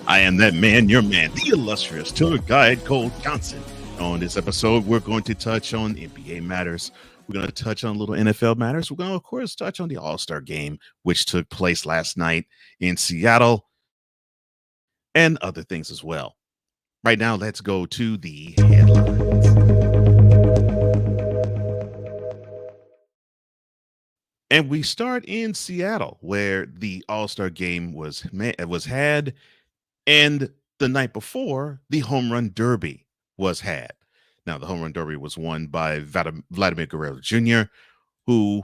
I am that man, your man, the illustrious tour guide, Cole Johnson. On this episode, we're going to touch on NBA matters. We're going to touch on little NFL matters. We're going to, of course, touch on the All-Star game, which took place last night in Seattle, and other things as well. Right now, let's go to the headlines. And we start in Seattle, where the All-Star game was had, and the night before, the Home Run Derby was had. Now, the Home Run Derby was won by Vladimir Guerrero Jr., who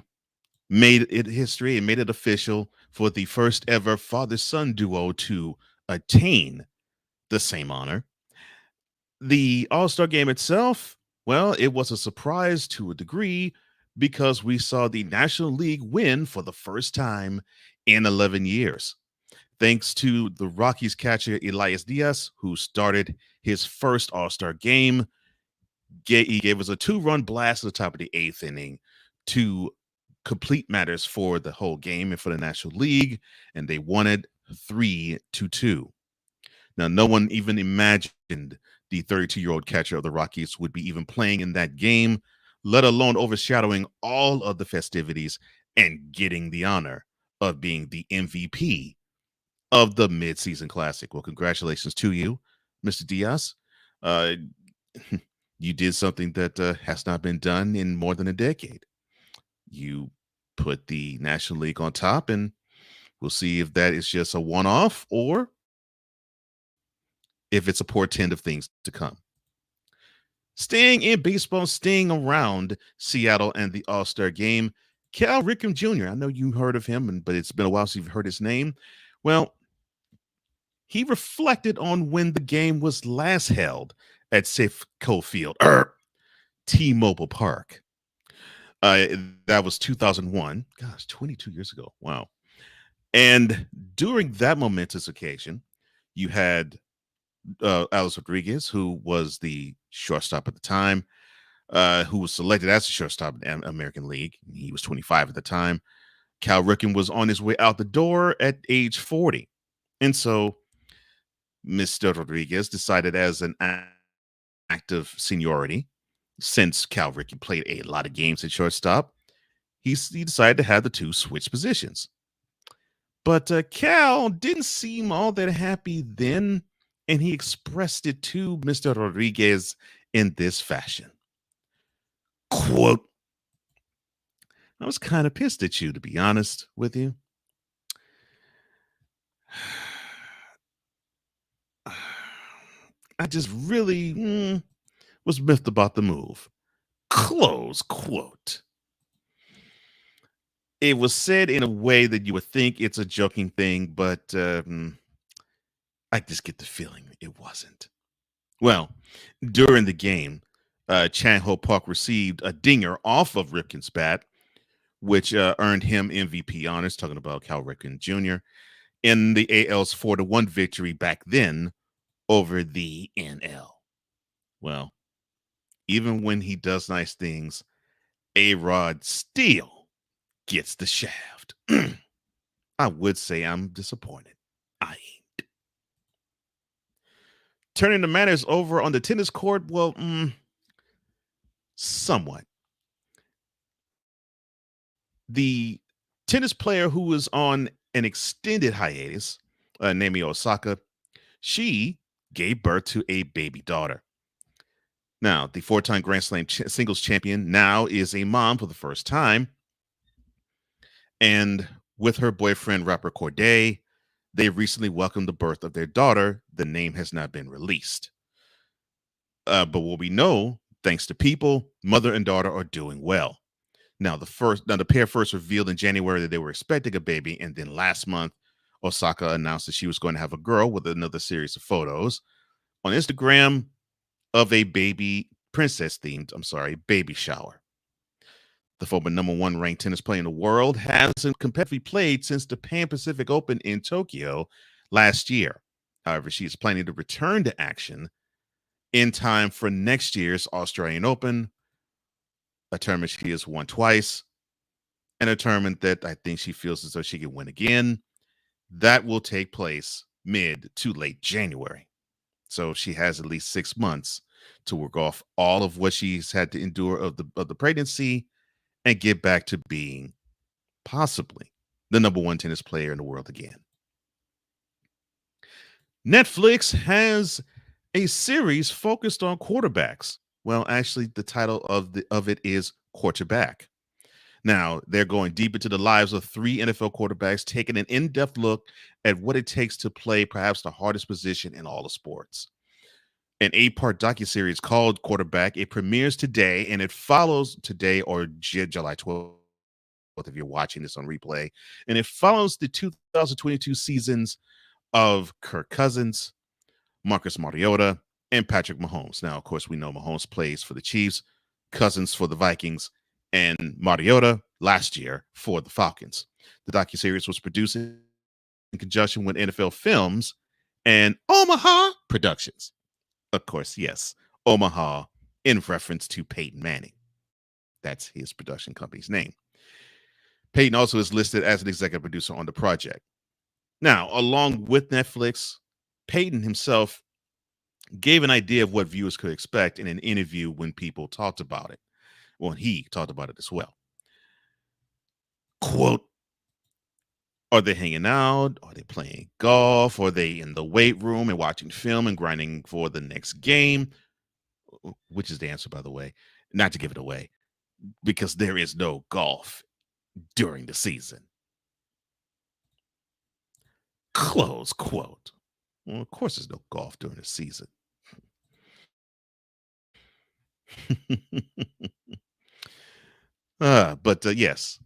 made it history and made it official for the first ever father-son duo to attain the same honor. The All-Star game itself, well, it was a surprise to a degree because we saw the National League win for the first time in 11 years. Thanks to the Rockies catcher Elias Diaz, who started his first All-Star game. He gave us a 2-run blast at the top of the 8th inning to complete matters for the whole game and for the National League, and they won it 3-2. Now, no one even imagined the 32-year-old catcher of the Rockies would be even playing in that game, let alone overshadowing all of the festivities and getting the honor of being the MVP of the midseason classic. Well, congratulations to you, Mr. Diaz. Uh, you did something that has not been done in more than a decade. You put the National League on top, and we'll see if that is just a one-off or if it's a portend of things to come. Staying in baseball, staying around Seattle and the All-Star game, Cal Ripken Jr. I know you heard of him, but it's been a while since you've heard his name. Well, he reflected on when the game was last held at Safeco Field, T-Mobile Park. That was 2001. Gosh, 22 years ago. Wow. And during that momentous occasion, you had Alex Rodriguez, who was the shortstop at the time, who was selected as a shortstop in the American League. He was 25 at the time. Cal Ripken was on his way out the door at age 40. And so Mr. Rodriguez decided, as an act of seniority, since Cal Ripken played a lot of games at shortstop, he decided to have the two switch positions. But Cal didn't seem all that happy then, and he expressed it to Mr. Rodriguez in this fashion. Quote, I was kind of pissed at you, to be honest with you. I just really was miffed about the move. Close quote. It was said in a way that you would think it's a joking thing, but I just get the feeling it wasn't. Well, during the game, Chan Ho Park received a dinger off of Ripken's bat, which earned him MVP honors, talking about Cal Ripken Jr., in the AL's 4-1 victory back then over the NL. Well, even when he does nice things, A-Rod still gets the shaft. I would say I'm disappointed. I ain't. Turning the matters over on the tennis court, well, somewhat. The tennis player who was on an extended hiatus, Naomi Osaka, she gave birth to a baby daughter. Now, the 4-time Grand Slam singles champion now is a mom for the first time. And with her boyfriend, rapper Cordae, they recently welcomed the birth of their daughter. The name has not been released. But what we know, thanks to People, mother and daughter are doing well. Now, the pair first revealed in January that they were expecting a baby, and then last month, Osaka announced that she was going to have a girl with another series of photos on Instagram of a baby baby shower. The former #1 ranked tennis player in the world hasn't competitively played since the Pan Pacific Open in Tokyo last year. However, she is planning to return to action in time for next year's Australian Open, a tournament she has won twice, and a tournament that I think she feels as though she can win again. That will take place mid to late January. So she has at least 6 months to work off all of what she's had to endure of the pregnancy and get back to being possibly the number one tennis player in the world again. Netflix has a series focused on quarterbacks. Well, actually, the title of it is Quarterback. Now, they're going deep into the lives of three NFL quarterbacks, taking an in-depth look at what it takes to play perhaps the hardest position in all of sports. An 8-part docuseries called Quarterback. It premieres today, and it follows today or July 12th if you're watching this on replay. And it follows the 2022 seasons of Kirk Cousins, Marcus Mariota, and Patrick Mahomes. Now, of course, we know Mahomes plays for the Chiefs, Cousins for the Vikings, and Mariota last year for the Falcons. The docuseries was produced in conjunction with NFL Films and Omaha Productions. Of course, yes, Omaha in reference to Peyton Manning. That's his production company's name. Peyton also is listed as an executive producer on the project. Now, along with Netflix, Peyton himself gave an idea of what viewers could expect in an interview when people talked about it. Well, he talked about it as well. Quote, are they hanging out? Are they playing golf? Are they in the weight room and watching film and grinding for the next game? Which is the answer, by the way, not to give it away, because there is no golf during the season. Close quote. Well, of course, there's no golf during the season. But yes,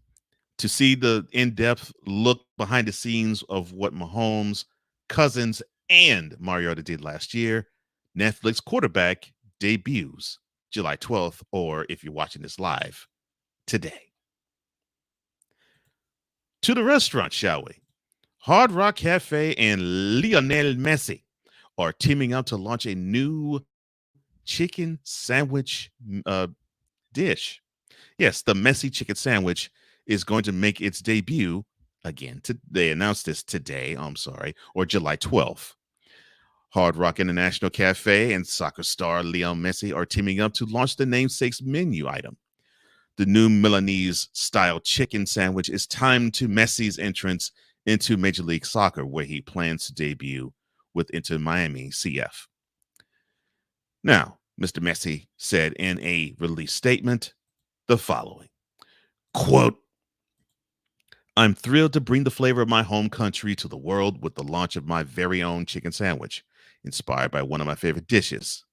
to see the in-depth look behind the scenes of what Mahomes, Cousins, and Mariota did last year, Netflix Quarterback debuts July 12th, or if you're watching this live, today. To the restaurant, shall we? Hard Rock Cafe and Lionel Messi are teaming up to launch a new chicken sandwich dish. Yes, the Messi Chicken Sandwich is going to make its debut again. They announced this today, or July 12th. Hard Rock International Cafe and soccer star Lionel Messi are teaming up to launch the namesake's menu item. The new Milanese style chicken sandwich is timed to Messi's entrance into Major League Soccer, where he plans to debut with Inter Miami CF. Now, Mr. Messi said in a release statement the following, quote, I'm thrilled to bring the flavor of my home country to the world with the launch of my very own chicken sandwich, inspired by one of my favorite dishes,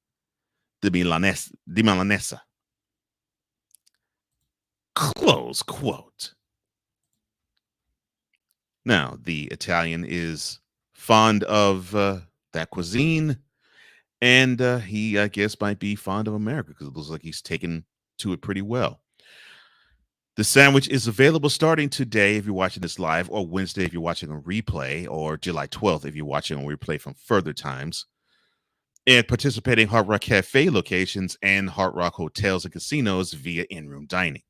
the Milanesa. Close quote. Now, the Italian is fond of that cuisine, and he, I guess, might be fond of America because it looks like he's taken to it pretty well. The sandwich is available starting today if you're watching this live, or Wednesday if you're watching on replay, or July 12th if you're watching on replay from further times, at participating Hard Rock Cafe locations and Hard Rock hotels and casinos via in-room dining.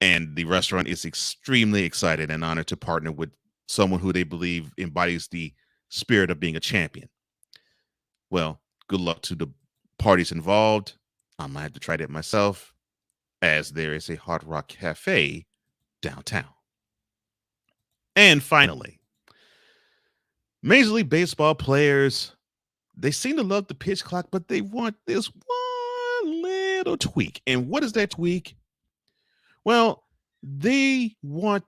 And the restaurant is extremely excited and honored to partner with someone who they believe embodies the spirit of being a champion. Well, good luck to the parties involved. I might have to try that myself, as there is a Hard Rock Cafe downtown. And finally, Major League Baseball players, they seem to love the pitch clock, but they want this one little tweak. And what is that tweak? Well, they want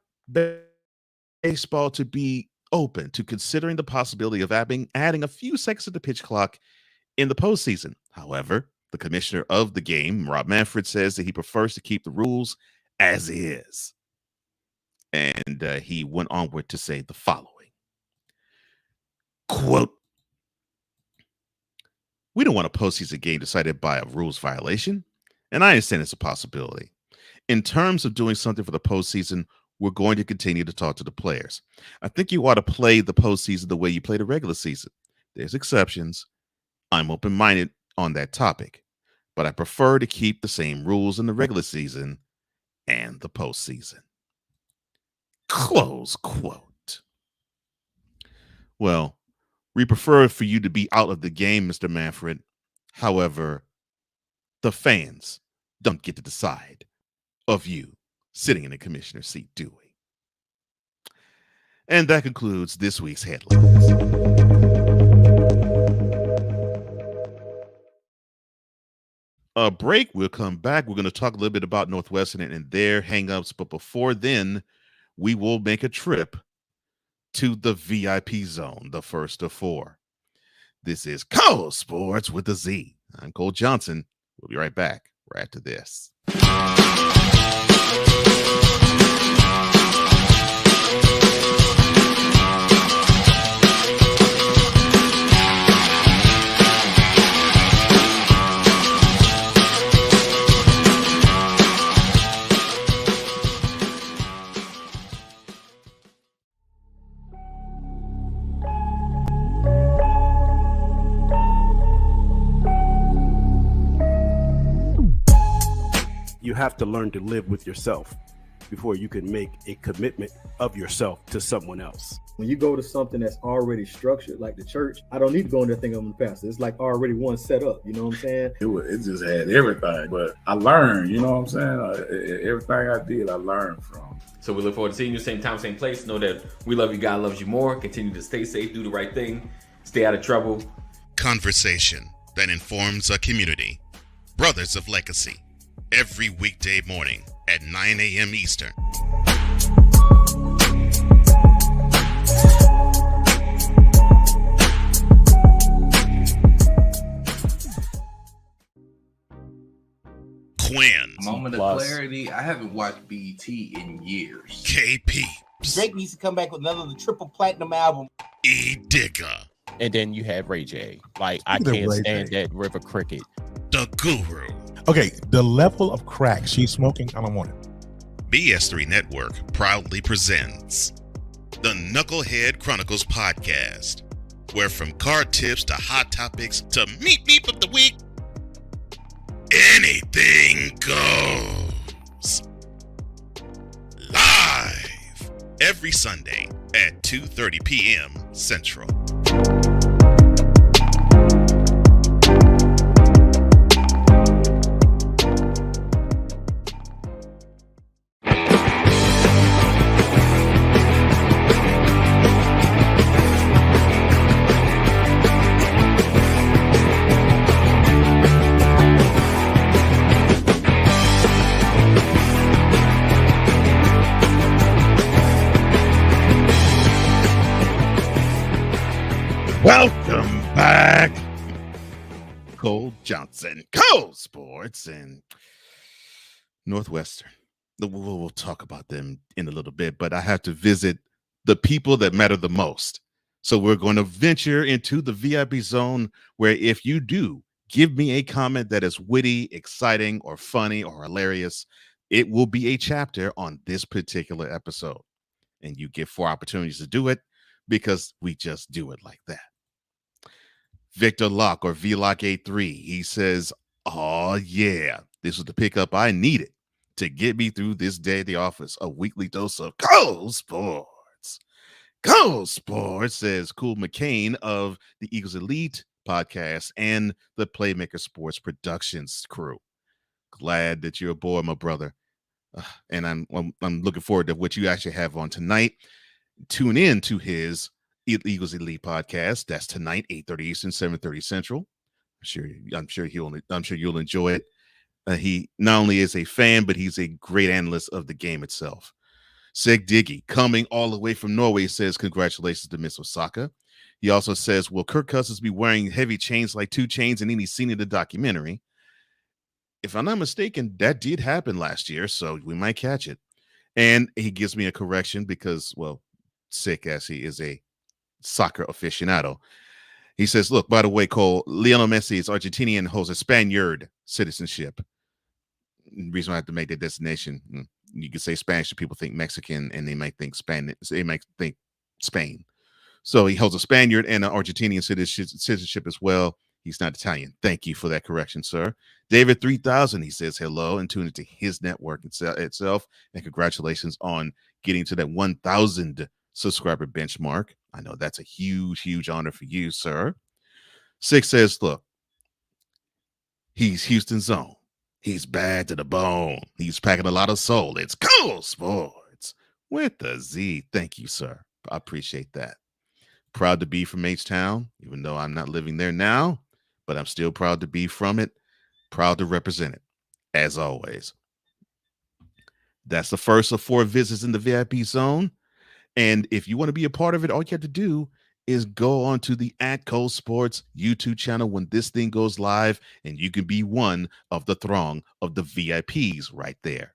baseball to be open to considering the possibility of adding a few seconds to the pitch clock in the postseason. However, the commissioner of the game, Rob Manfred, says that he prefers to keep the rules as is. And he went onward to say the following, quote, we don't want a postseason game decided by a rules violation, and I understand it's a possibility. In terms of doing something for the postseason, we're going to continue to talk to the players. I think you ought to play the postseason the way you play the regular season. There's exceptions. I'm open-minded on that topic, but I prefer to keep the same rules in the regular season and the postseason. Close quote. Well, we prefer for you to be out of the game, Mr. Manfred. However, the fans don't get to decide of you sitting in the commissioner's seat, do we? And that concludes this week's headlines. A break. We'll come back. We're going to talk a little bit about Northwestern and their hangups. But before then, we will make a trip to the VIP zone, the first of four. This is Cole Sportz with a Z. I'm Cole Johnson. We'll be right back right after this. You have to learn to live with yourself before you can make a commitment of yourself to someone else. When you go to something that's already structured, like the church, I don't need to go in there thinking I'm the pastor. It's like already one set up, you know what I'm saying? It just had everything, but I learned, you know what I'm saying? Everything I did, I learned from. So we look forward to seeing you same time, same place. Know that we love you, God loves you more. Continue to stay safe, do the right thing, stay out of trouble. Conversation that informs a community. Brothers of Legacy. Every weekday morning at 9 a.m. Eastern. Quinn. Moment of clarity. I haven't watched BET in years. KP. Drake needs to come back with another triple platinum album. E. Digger. And then you have Ray J. Like, I can't stand that River Cricket. The Guru. Okay, the level of crack she's smoking, I don't want it. BS3 Network proudly presents the Knucklehead Chronicles podcast, where from card tips to hot topics to meep of the week, anything goes. Live every Sunday at 2:30 p.m. Central. Welcome back, Cole Johnson, Cole Sportz, and Northwestern. We'll talk about them in a little bit, but I have to visit the people that matter the most. So we're going to venture into the VIP zone, where if you do give me a comment that is witty, exciting, or funny, or hilarious, it will be a chapter on this particular episode. And you get 4 opportunities to do it, because we just do it like that. Victor Locke, or VLock83, he says, "Oh yeah, this was the pickup I needed to get me through this day at the office. A weekly dose of Cole Sportz." Cole Sportz, says Cool McCain of the Eagles Elite podcast and the Playmaker Sports Productions crew. Glad that you're aboard, my brother. And I'm looking forward to what you actually have on tonight. Tune in to his Eagles Elite podcast. That's tonight, 8:30 Eastern, 7:30 Central. I'm sure you'll enjoy it. He not only is a fan, but he's a great analyst of the game itself. Seg Diggy, coming all the way from Norway, says congratulations to Miss Osaka. He also says, will Kirk Cousins be wearing heavy chains like 2 Chainz in any scene in the documentary? If I'm not mistaken, that did happen last year, so we might catch it. And he gives me a correction because, well, sick as he is a soccer aficionado. He says, look, by the way, Cole, Lionel Messi is Argentinian and holds a Spaniard citizenship. The reason I have to make that destination, you can say Spanish, people think Mexican, and they might think Spanish. They might think Spain. So he holds a Spaniard and an Argentinian citizenship as well. He's not Italian. Thank you for that correction, sir. David 3000, he says hello and tune into his network itself. And congratulations on getting to that 1,000 subscriber benchmark. I know that's a huge, huge honor for you, sir. 6 says, look, he's Houston's own. He's bad to the bone. He's packing a lot of soul. It's Cole Sportz with the Z. Thank you, sir. I appreciate that. Proud to be from H-Town, even though I'm not living there now, but I'm still proud to be from it. Proud to represent it, as always. That's the first of 4 visits in the VIP zone. And if you want to be a part of it, all you have to do is go on to the @Cole Sportz YouTube channel when this thing goes live, and you can be one of the throng of the VIPs right there.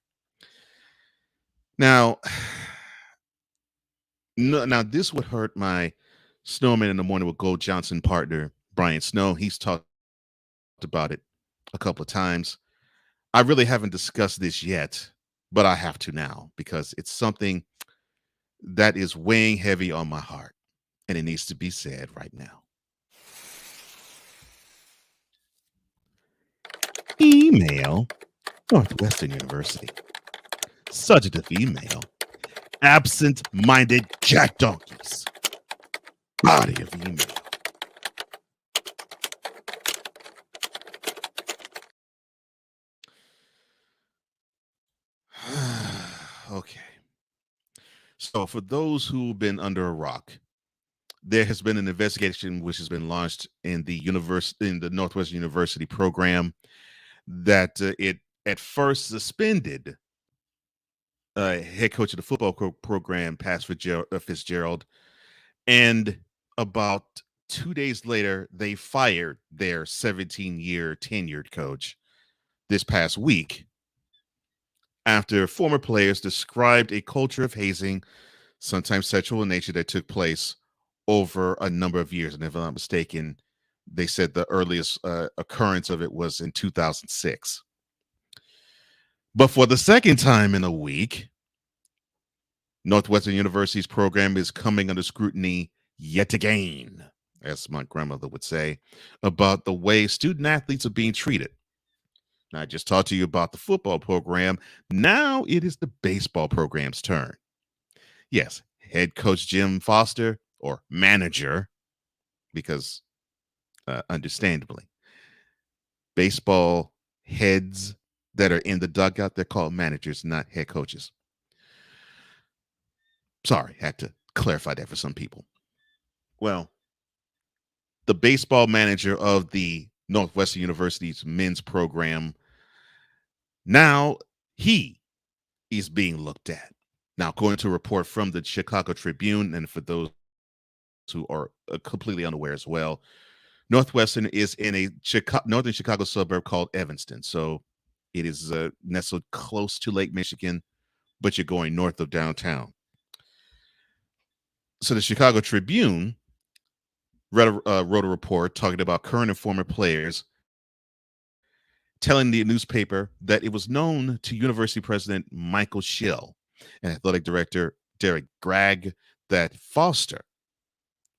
Now, this would hurt my Snowman in the Morning with Gold Johnson partner, Brian Snow. He's talked about it a couple of times. I really haven't discussed this yet, but I have to now because it's something that is weighing heavy on my heart, and it needs to be said right now. Email Northwestern University. Subject of email: absent-minded jack donkeys. Body of email: okay. So for those who've been under a rock, there has been an investigation which has been launched in the Northwestern University program that it at first suspended head coach of the football program, Pat Fitzgerald, and about 2 days later, they fired their 17-year tenured coach this past week after former players described a culture of hazing, sometimes sexual in nature, that took place over a number of years. And if I'm not mistaken, they said the earliest occurrence of it was in 2006. But for the second time in a week, Northwestern University's program is coming under scrutiny yet again, as my grandmother would say, about the way student athletes are being treated. Now, I just talked to you about the football program. Now it is the baseball program's turn. Yes, head coach Jim Foster, or manager, because understandably, baseball heads that are in the dugout, they're called managers, not head coaches. Sorry, had to clarify that for some people. Well, the baseball manager of the Northwestern University's men's program, now he is being looked at. Now, according to a report from the Chicago Tribune, and for those who are completely unaware as well, Northwestern is in a northern Chicago suburb called Evanston. So it is nestled close to Lake Michigan, but you're going north of downtown. So the Chicago Tribune wrote a report talking about current and former players, telling the newspaper that it was known to University President Michael Schill and athletic director Derek Gregg that Foster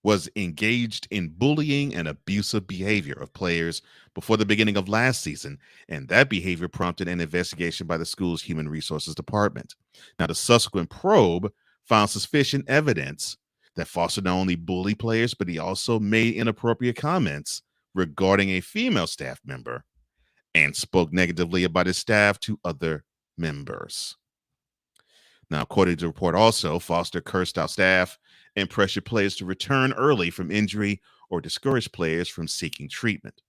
was engaged in bullying and abusive behavior of players before the beginning of last season, and that behavior prompted an investigation by the school's Human Resources Department. Now, the subsequent probe found sufficient evidence that Foster not only bullied players, but he also made inappropriate comments regarding a female staff member and spoke negatively about his staff to other members. Now, according to the report also, Foster cursed out staff and pressured players to return early from injury or discouraged players from seeking treatment.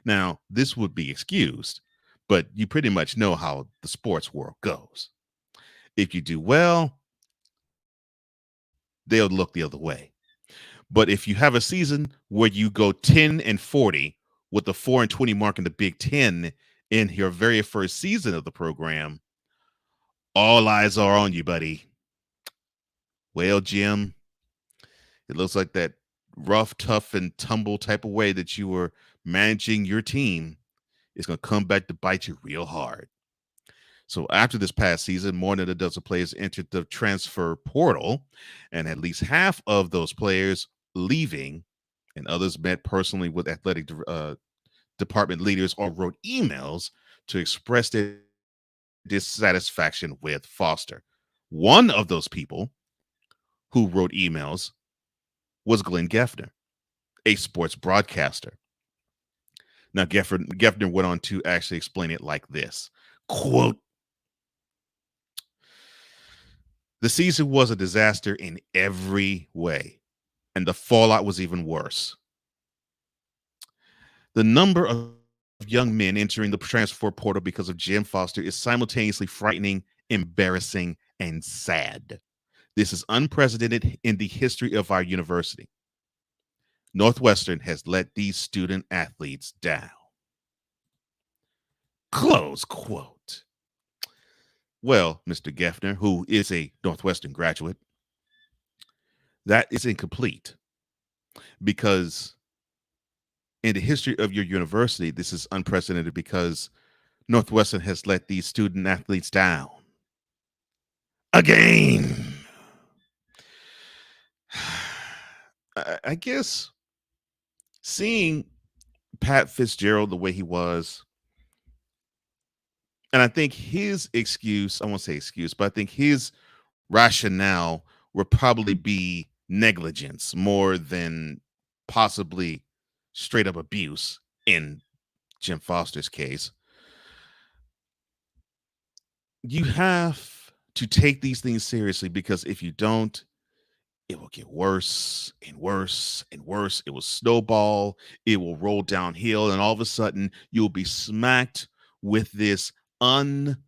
Now, this would be excused, but you pretty much know how the sports world goes. If you do well, they'll look the other way. But if you have a season where you go 10-40 with the 4-20 mark in the Big Ten in your very first season of the program, all eyes are on you, buddy. Well, Jim, it looks like that rough, tough, and tumble type of way that you were managing your team is going to come back to bite you real hard. So after this past season, more than a dozen players entered the transfer portal, and at least half of those players leaving, and others met personally with athletic department leaders or wrote emails to express their dissatisfaction with Foster. One of those people who wrote emails was Glenn Geffner, a sports broadcaster. Now, Geffner went on to actually explain it like this, quote, "The season was a disaster in every way, and the fallout was even worse. The number of young men entering the transfer portal because of Jim Foster is simultaneously frightening, embarrassing, and sad. This is unprecedented in the history of our university. Northwestern has let these student athletes down." Close quote. Well, Mr. Geffner, who is a Northwestern graduate, that is incomplete, because in the history of your university, this is unprecedented because Northwestern has let these student athletes down again. I guess seeing Pat Fitzgerald the way he was, and I think his excuse, I won't say excuse, but I think his rationale would probably be negligence more than possibly straight up abuse in Jim Foster's case. You have to take these things seriously, because if you don't, it will get worse and worse and worse. It will snowball, it will roll downhill, and all of a sudden you'll be smacked with this unsavory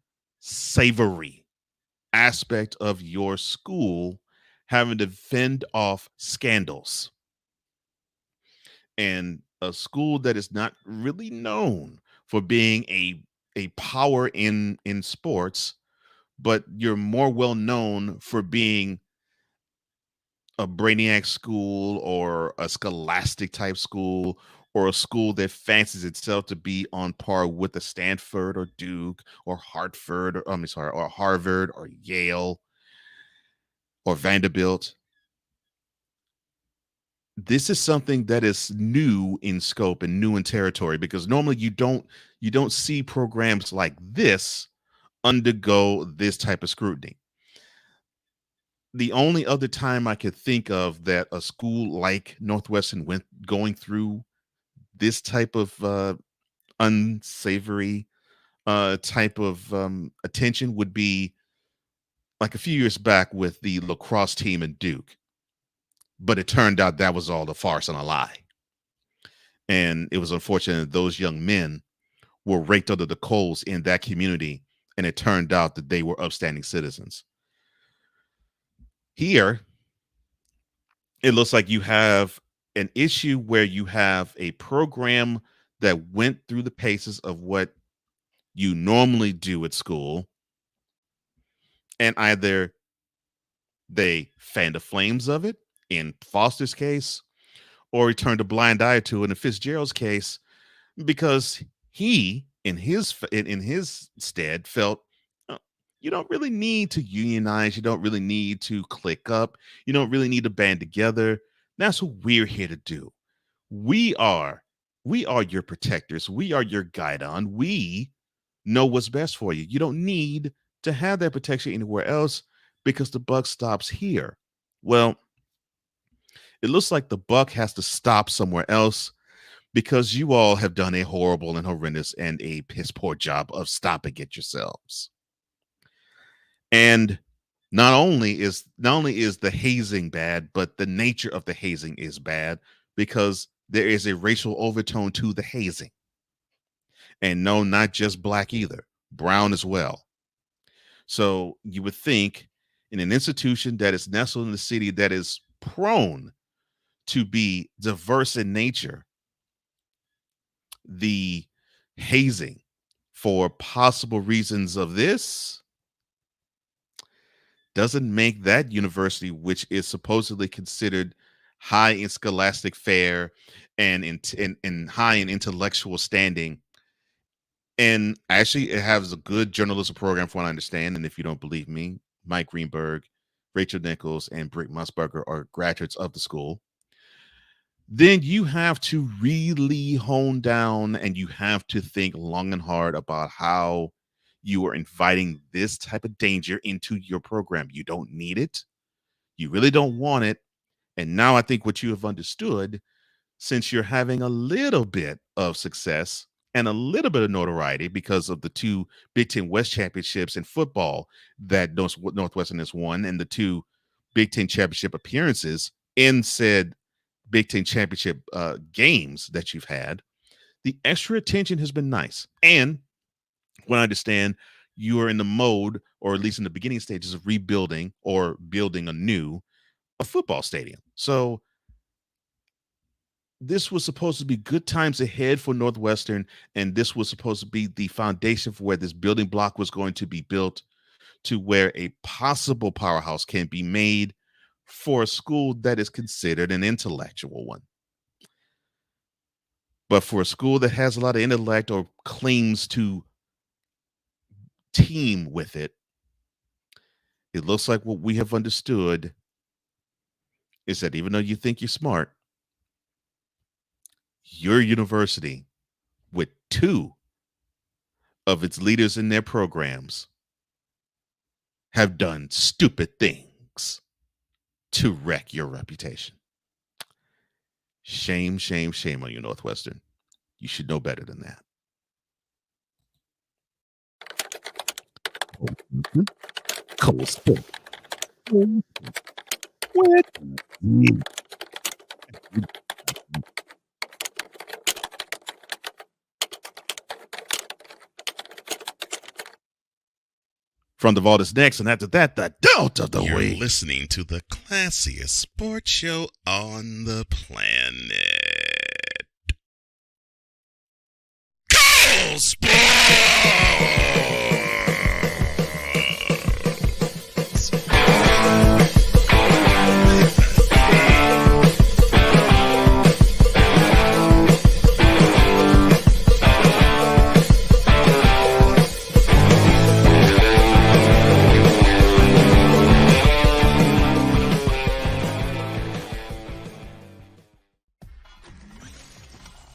aspect of your school having to fend off scandals. And a school that is not really known for being a power in sports, but you're more well known for being a brainiac school or a scholastic type school, or a school that fancies itself to be on par with a Stanford or Duke or Hartford, or or Harvard or Yale or Vanderbilt. This is something that is new in scope and new in territory, because normally you don't see programs like this undergo this type of scrutiny. The only other time I could think of that a school like Northwestern went going through this type of unsavory type of attention would be like a few years back with the lacrosse team in Duke. But it turned out that was all a farce and a lie. And it was unfortunate that those young men were raked under the coals in that community, and it turned out that they were upstanding citizens. Here, it looks like you have an issue where you have a program that went through the paces of what you normally do at school, and either they fan the flames of it in Foster's case, or he turned a blind eye to it in Fitzgerald's case, because he, in his stead, felt you don't really need to unionize, you don't really need to click up, you don't really need to band together. That's what we're here to do. We are your protectors. We are your guidon. We know what's best for you. You don't need to have that protection anywhere else, because the buck stops here. Well, it looks like the buck has to stop somewhere else, because you all have done a horrible and horrendous and a piss poor job of stopping it yourselves. And not only is the hazing bad, but the nature of the hazing is bad, because there is a racial overtone to the hazing. And no, not just black either, brown as well. So you would think, in an institution that is nestled in the city that is prone to be diverse in nature, the hazing for possible reasons of this doesn't make that university, which is supposedly considered high in scholastic fare and in high in intellectual standing. And actually, it has a good journalism program, from what I understand. And if you don't believe me, Mike Greenberg, Rachel Nichols, and Britt Musburger are graduates of the school. Then you have to really hone down, and you have to think long and hard about how you are inviting this type of danger into your program. You don't need it. You really don't want it. And now I think what you have understood, since you're having a little bit of success and a little bit of notoriety because of the 2 Big Ten West championships in football that Northwestern has won, and the 2 Big Ten championship appearances in said Big Ten championship games that you've had, the extra attention has been nice. And when I understand you are in the mode, or at least in the beginning stages of rebuilding or building a football stadium. So this was supposed to be good times ahead for Northwestern, and this was supposed to be the foundation for where this building block was going to be built to where a possible powerhouse can be made for a school that is considered an intellectual one. But for a school that has a lot of intellect or claims to team with it, it looks like what we have understood is that even though you think you're smart, your university, with 2 of its leaders in their programs, have done stupid things to wreck your reputation. Shame, shame, shame on you, Northwestern. You should know better than that. Cole Sportz. What? From the vault is next, and after that, the Doubt of the Week. You're listening to the classiest sports show on the planet. Cole Sportz!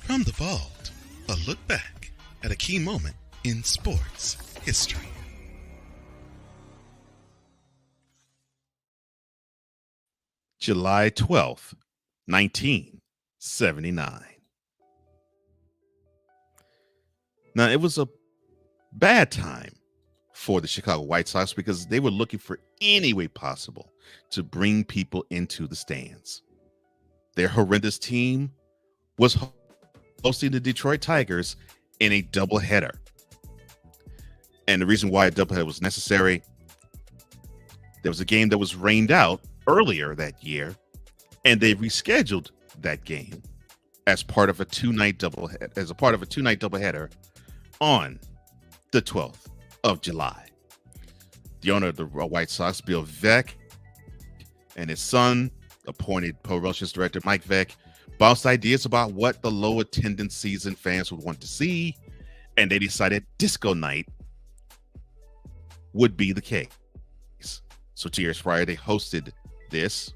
From the vault, a look back at a key moment in sports history. July 12th, 1979. Now, it was a bad time for the Chicago White Sox because they were looking for any way possible to bring people into the stands. Their horrendous team was hosting the Detroit Tigers in a doubleheader. And the reason why a doubleheader was necessary, there was a game that was rained out earlier that year, and they rescheduled that game as part of a two-night doubleheader on the 12th of July. The owner of the White Sox, Bill Veeck, and his son, appointed promotions director Mike Veeck, bounced ideas about what the low attendance season fans would want to see, and they decided disco night would be the case. So 2 years prior, they hosted this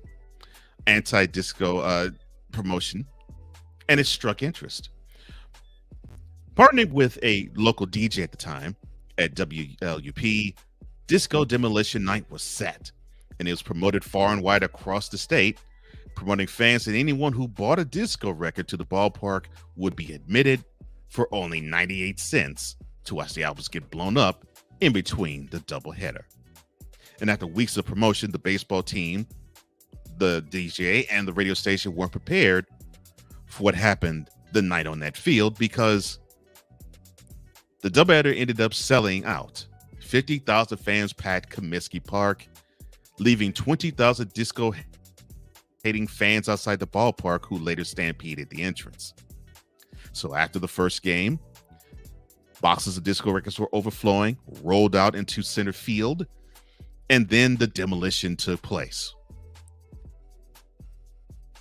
anti-disco promotion, and it struck interest. Partnering with a local DJ at the time at WLUP, Disco Demolition Night was set, and it was promoted far and wide across the state, promoting fans that anyone who bought a disco record to the ballpark would be admitted for only 98 cents to watch the albums get blown up in between the doubleheader. And after weeks of promotion, the baseball team, the DJ, and the radio station weren't prepared for what happened the night on that field, because the doubleheader ended up selling out. 50,000 fans packed Comiskey Park, leaving 20,000 disco hating fans outside the ballpark who later stampeded the entrance. So after the first game, boxes of disco records were overflowing, rolled out into center field, and then the demolition took place.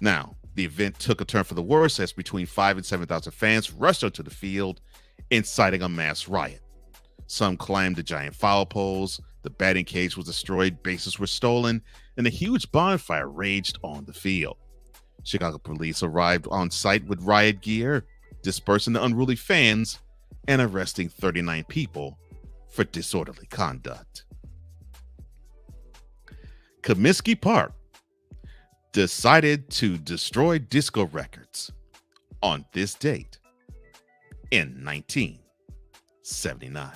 Now, the event took a turn for the worse as between 5,000 and 7,000 fans rushed onto the field, inciting a mass riot. Some climbed the giant foul poles, the batting cage was destroyed, bases were stolen, and a huge bonfire raged on the field. Chicago police arrived on site with riot gear, dispersing the unruly fans and arresting 39 people for disorderly conduct. Comiskey Park decided to destroy disco records on this date in 1979.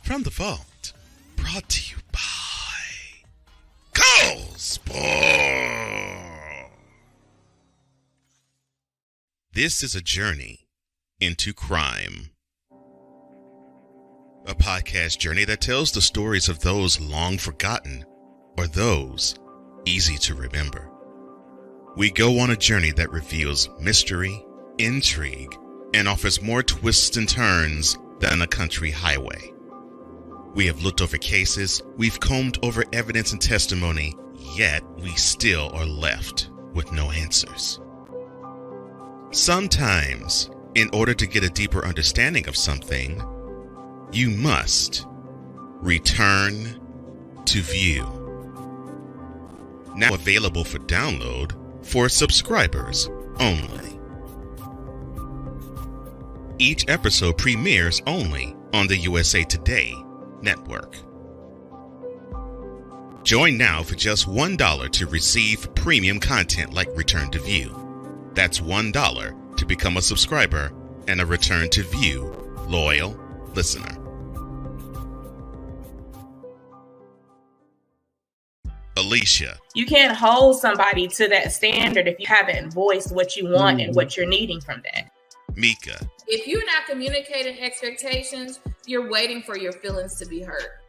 From the vault, brought to you by Cole Sportz. This is a journey into crime. A podcast journey that tells the stories of those long forgotten or those easy to remember. We go on a journey that reveals mystery, intrigue, and offers more twists and turns than a country highway. We have looked over cases, we've combed over evidence and testimony, yet we still are left with no answers. Sometimes, in order to get a deeper understanding of something, you must return to view. Now available for download for subscribers only. Each episode premieres only on the USA Today Network. Join now for just $1 to receive premium content like Return to View. That's $1 to become a subscriber and a Return to View loyal listener. Alicia. You can't hold somebody to that standard if you haven't voiced what you want and what you're needing from that. Mika. If you're not communicating expectations, you're waiting for your feelings to be hurt.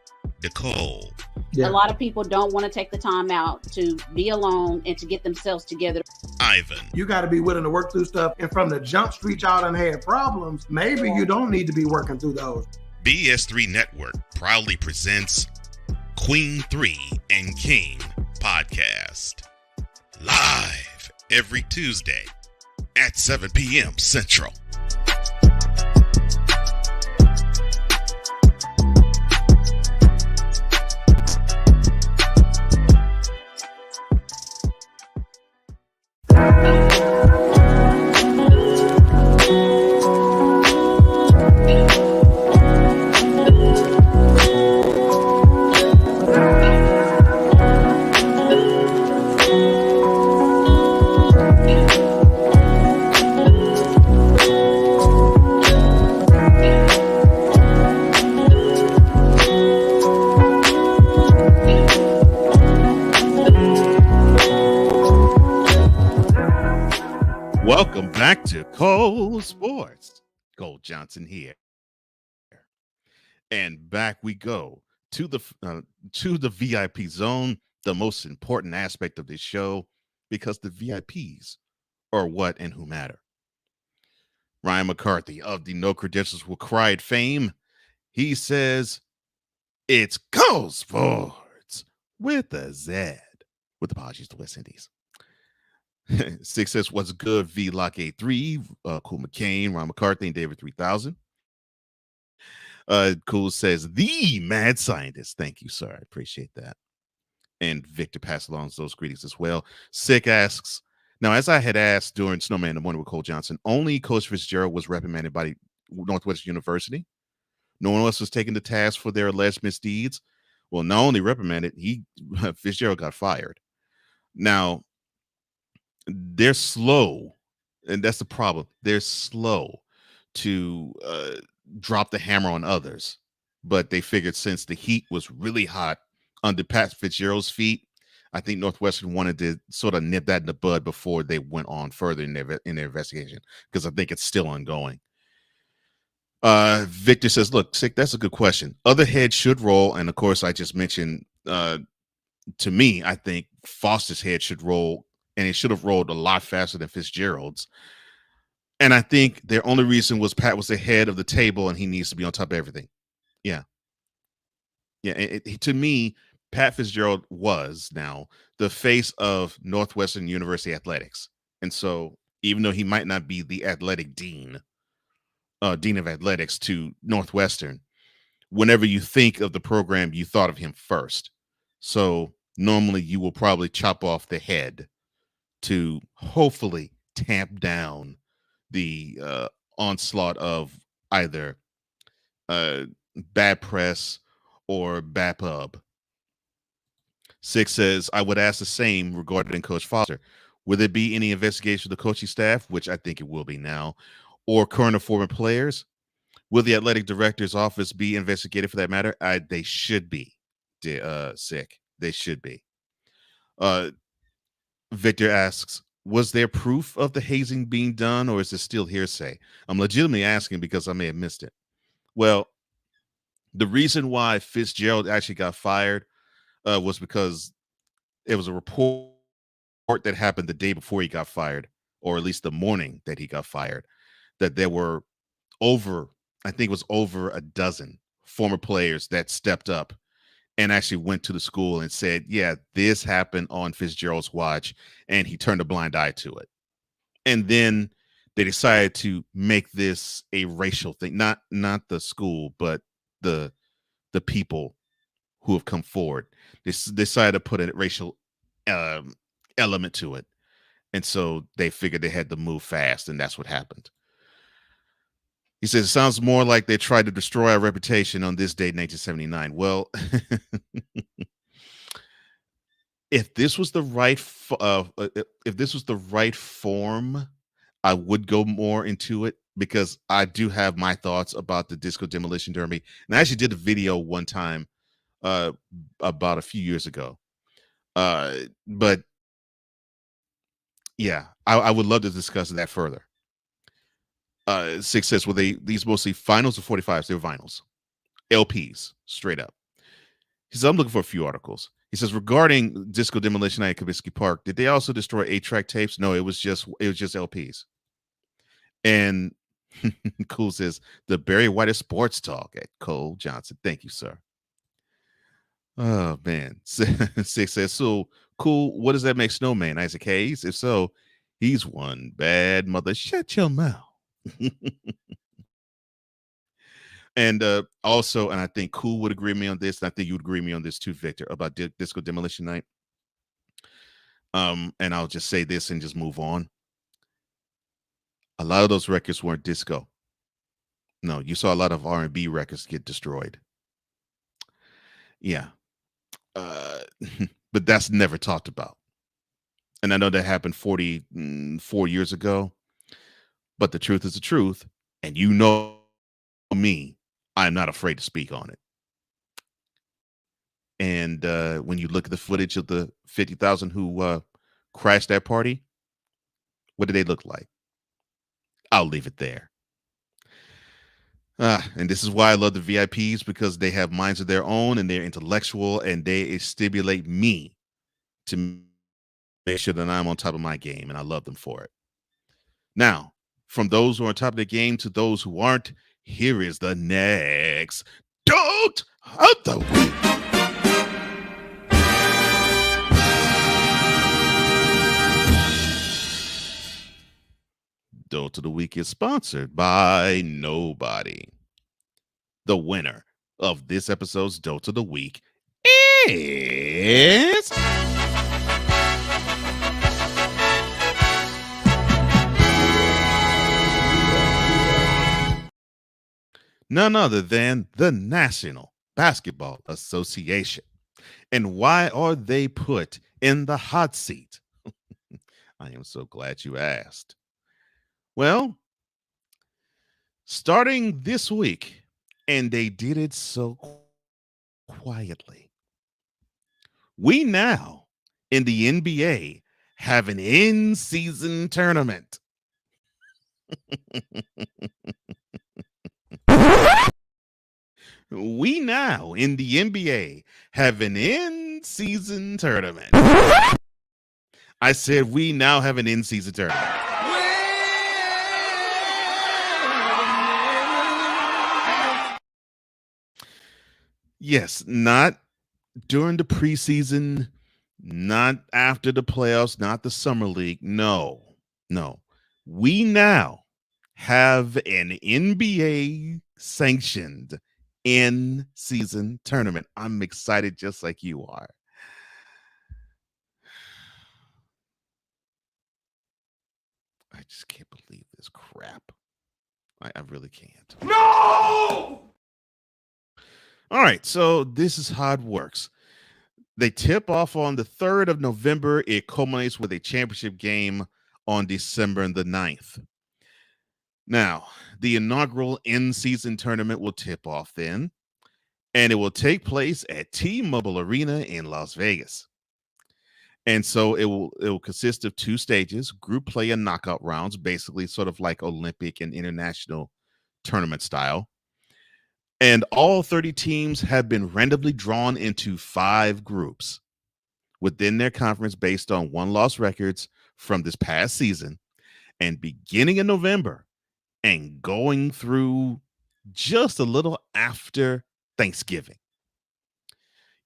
Nicole. A lot of people don't want to take the time out to be alone and to get themselves together. Ivan. You got to be willing to work through stuff. And from the jump street, y'all done had problems. Maybe you don't need to be working through those. BS3 Network proudly presents Queen 3 and King podcast. Live every Tuesday at 7 p.m. Central. Welcome back to Cole Sportz. Cole Johnson here. And back we go to the VIP zone, the most important aspect of this show, because the VIPs are what and who matter. Ryan McCarthy of the No Credentials Will Cry at fame, he says, it's Cole Sportz with a Z, with apologies to West Indies. Six says, what's good? V Lock 83, Cool McCain, Ron McCarthy, and David 3000. Cool says, the mad scientist. Thank you, sir. I appreciate that. And Victor passed along those greetings as well. Sick asks, now, as I had asked during Snowman in the Morning with Cole Johnson, only Coach Fitzgerald was reprimanded by Northwestern University. No one else was taken to task for their alleged misdeeds. Well, not only reprimanded, Fitzgerald got fired. Now, they're slow, and that's the problem. They're slow to drop the hammer on others, but they figured since the heat was really hot under Pat Fitzgerald's feet, I think Northwestern wanted to sort of nip that in the bud before they went on further in their investigation, because I think it's still ongoing. Victor says, look, Sick, that's a good question. Other heads should roll, and of course, I just mentioned, to me, I think Foster's head should roll, and it should have rolled a lot faster than Fitzgerald's. And I think their only reason was Pat was the head of the table and he needs to be on top of everything. Yeah. Yeah. To me, Pat Fitzgerald was now the face of Northwestern University athletics. And so even though he might not be the athletic dean of athletics to Northwestern, whenever you think of the program, you thought of him first. So normally you will probably chop off the head to hopefully tamp down the onslaught of either bad press or bad pub. Six says, I would ask the same regarding Coach Foster. Will there be any investigation of the coaching staff, which I think it will be now, or current or former players? Will the athletic director's office be investigated for that matter? They should be. Sick. They should be. Victor asks, was there proof of the hazing being done, or is it still hearsay? I'm legitimately asking because I may have missed it. Well, the reason why Fitzgerald actually got fired was because it was a report that happened the day before he got fired, or at least the morning that he got fired, that there were I think it was over a dozen former players that stepped up and actually went to the school and said, yeah, this happened on Fitzgerald's watch, and he turned a blind eye to it. And then they decided to make this a racial thing, not the school, but the people who have come forward. They decided to put a racial element to it. And so they figured they had to move fast, and that's what happened. He says, it sounds more like they tried to destroy our reputation on this date in 1979. Well, if this was the right form, I would go more into it, because I do have my thoughts about the Disco Demolition Derby. And I actually did a video one time about a few years ago. But yeah, I would love to discuss that further. Six says, were these mostly finals or 45s? They were vinyls. LPs, straight up. He says, I'm looking for a few articles. He says, regarding Disco Demolition Night at Comiskey Park, did they also destroy 8-track tapes? No, it was just LPs. And Cool says, the Barry White of Sports Talk at Cole Johnson. Thank you, sir. Oh, man. Six says, so Cool, what does that make Snowman? Isaac Hayes? If so, he's one bad mother. Shut your mouth. And also, and I think Cool would agree with me on this, and I think you would agree with me on this too, Victor, about Disco Demolition Night. And I'll just say this and just move on. A lot of those records weren't disco. No, you saw a lot of R&B records get destroyed. Yeah. But that's never talked about. And I know that happened 44 years ago. But the truth is the truth. And you know me, I'm not afraid to speak on it. And when you look at the footage of the 50,000 who crashed that party, what did they look like? I'll leave it there. And this is why I love the VIPs, because they have minds of their own and they're intellectual, and they stimulate me to make sure that I'm on top of my game, and I love them for it. Now, from those who are on top of the game to those who aren't, here is the next Dote of the Week. Dote of the Week is sponsored by nobody. The winner of this episode's Dote of the Week is none other than the National Basketball Association. And why are they put in the hot seat? I am so glad you asked. Well, starting this week, and they did it so quietly, we now in the NBA have an in-season tournament. We now in the NBA have an in-season tournament. I said we now have an in-season tournament. Yes, not during the preseason, not after the playoffs, not the summer league. No. We now have an NBA sanctioned in-season tournament. I'm excited just like you are. I just can't believe this crap. I really can't. No! All right, so this is how it works. They tip off on the 3rd of November. It culminates with a championship game on December the 9th. Now, the inaugural in-season tournament will tip off then, and it will take place at T-Mobile Arena in Las Vegas. And so it will consist of 2 stages, group play and knockout rounds, basically sort of like Olympic and international tournament style. And all 30 teams have been randomly drawn into 5 groups within their conference based on won-loss records from this past season. And beginning in November and going through just a little after Thanksgiving,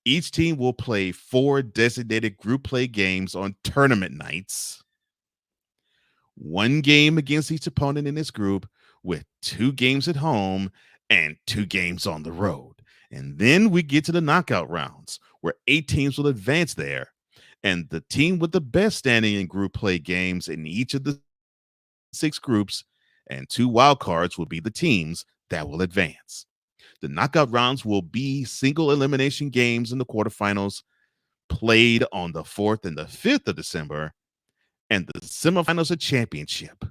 each team will play 4 designated group play games on tournament nights. 1 game against each opponent in this group, with 2 games at home and 2 games on the road. And then we get to the knockout rounds, where 8 teams will advance there. And the team with the best standing in group play games in each of the 6 groups and 2 wild cards will be the teams that will advance. The knockout rounds will be single elimination games in the quarterfinals, played on the 4th and the 5th of December, and the semifinals a championship.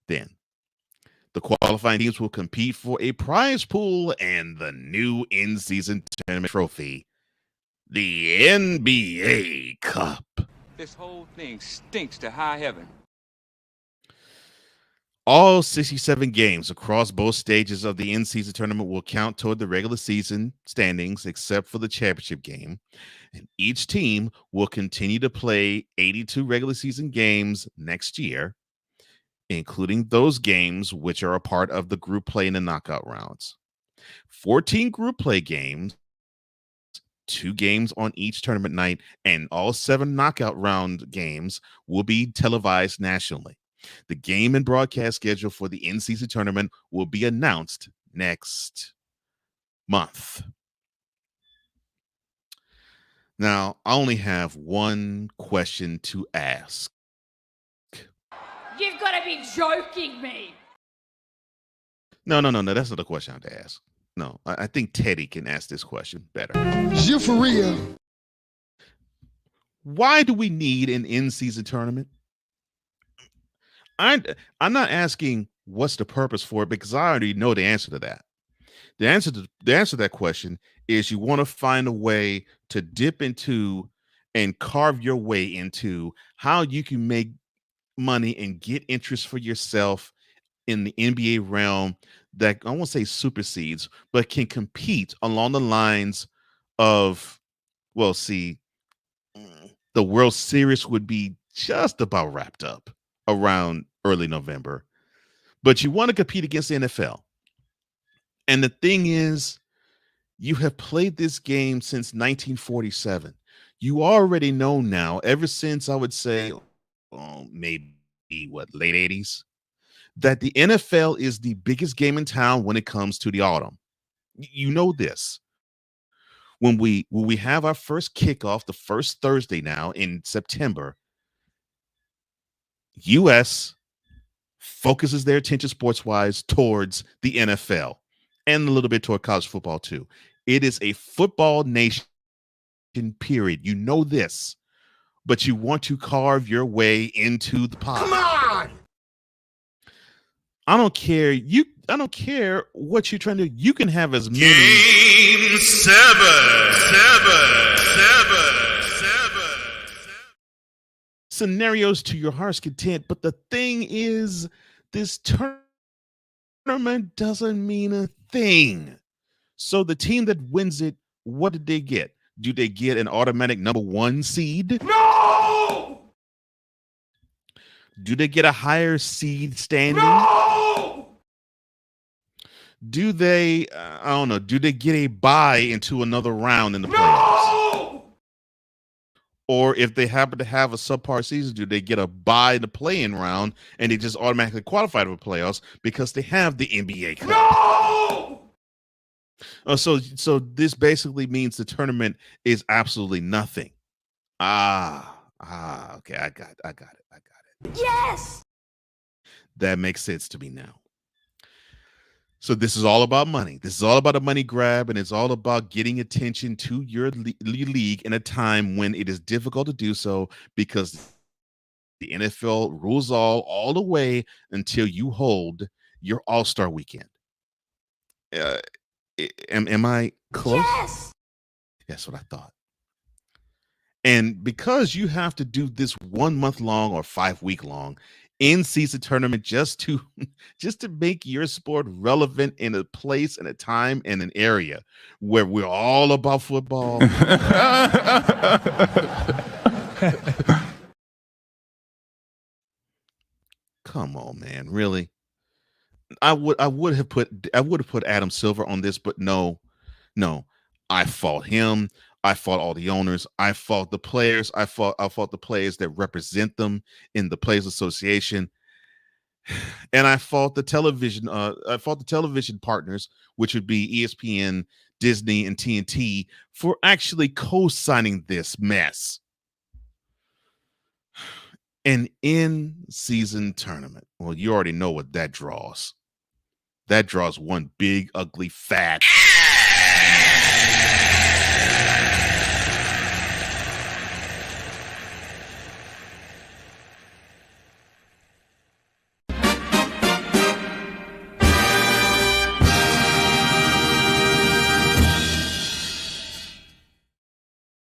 Then the qualifying teams will compete for a prize pool and the new in-season tournament trophy, the NBA Cup. This whole thing stinks to high heaven. All 67 games across both stages of the in-season tournament will count toward the regular season standings, except for the championship game. And each team will continue to play 82 regular season games next year, including those games which are a part of the group play and the knockout rounds. 14 group play games, 2 games on each tournament night, and all 7 knockout round games will be televised nationally. The game and broadcast schedule for the in-season tournament will be announced next month. Now, I only have one question to ask. You've got to be joking me. No. That's not the question I have to ask. No, I think Teddy can ask this question better. You for real? Why do we need an in-season tournament? I'm not asking what's the purpose for it, because I already know the answer to that. The answer to that question is you want to find a way to dip into and carve your way into how you can make money and get interest for yourself in the NBA realm that I won't say supersedes, but can compete along the lines of, well, see, the World Series would be just about wrapped up around early November, but you want to compete against the NFL. And the thing is, you have played this game since 1947. You already know now, ever since I would say maybe late 80s, that the NFL is the biggest game in town when it comes to the autumn. You know this. When we have our first kickoff, the first Thursday now in September, US focuses their attention sports-wise towards the NFL and a little bit toward college football too. It is a football nation, period. You know this, but you want to carve your way into the pie. Come on! I don't care. I don't care what you're trying to do. You can have as many Game 7. scenarios to your heart's content, but the thing is, this tournament doesn't mean a thing. So the team that wins it, what did they get? Do they get an automatic number 1 seed? No! Do they get a higher seed standing? No! Do they, I don't know, do they get a bye into another round in the playoffs? Or if they happen to have a subpar season, do they get a bye in the play-in round and they just automatically qualify for playoffs because they have the NBA Cup? No! So this basically means the tournament is absolutely nothing. Okay, I got it. Yes! That makes sense to me now. So this is all about money. This is all about a money grab, and it's all about getting attention to your league in a time when it is difficult to do so because the NFL rules all the way until you hold your All-Star weekend. Am I close? Yes. That's what I thought. And because you have to do this 1 month long or 5 week long in-season tournament just to make your sport relevant in a place and a time and an area where we're all about football. Come on, man. Really? I would have put Adam Silver on this, but no. I fought him. I fought all the owners. I fought the players. I fought the players that represent them in the Players Association. And I fought the television. I fought the television partners, which would be ESPN, Disney, and TNT, for actually co-signing this mess. An in-season tournament. Well, you already know what that draws. That draws one big, ugly, fat.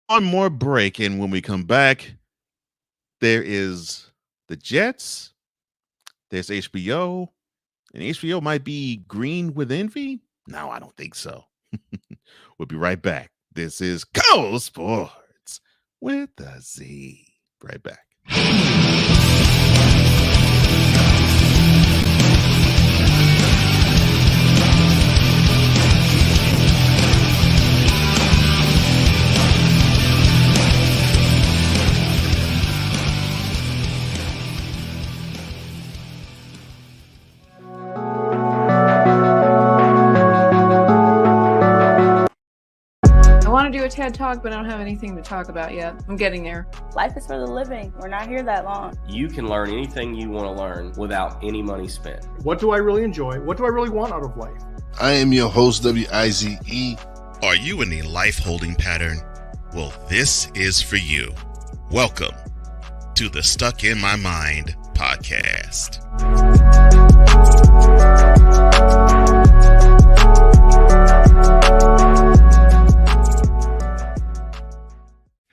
One more break, and when we come back, there is the Jets, there's HBO, and HBO might be green with envy. No, I don't think so. We'll be right back. This is Cole Sportz with a Z. Right back. I want to do a TED Talk, but I don't have anything to talk about yet. I'm getting there. Life is for the living. We're not here that long. You can learn anything you want to learn without any money spent. What do I really enjoy? What do I really want out of life? I am your host, WIZE. Are you in a life holding pattern? Well, this is for you. Welcome to the Stuck in My Mind podcast.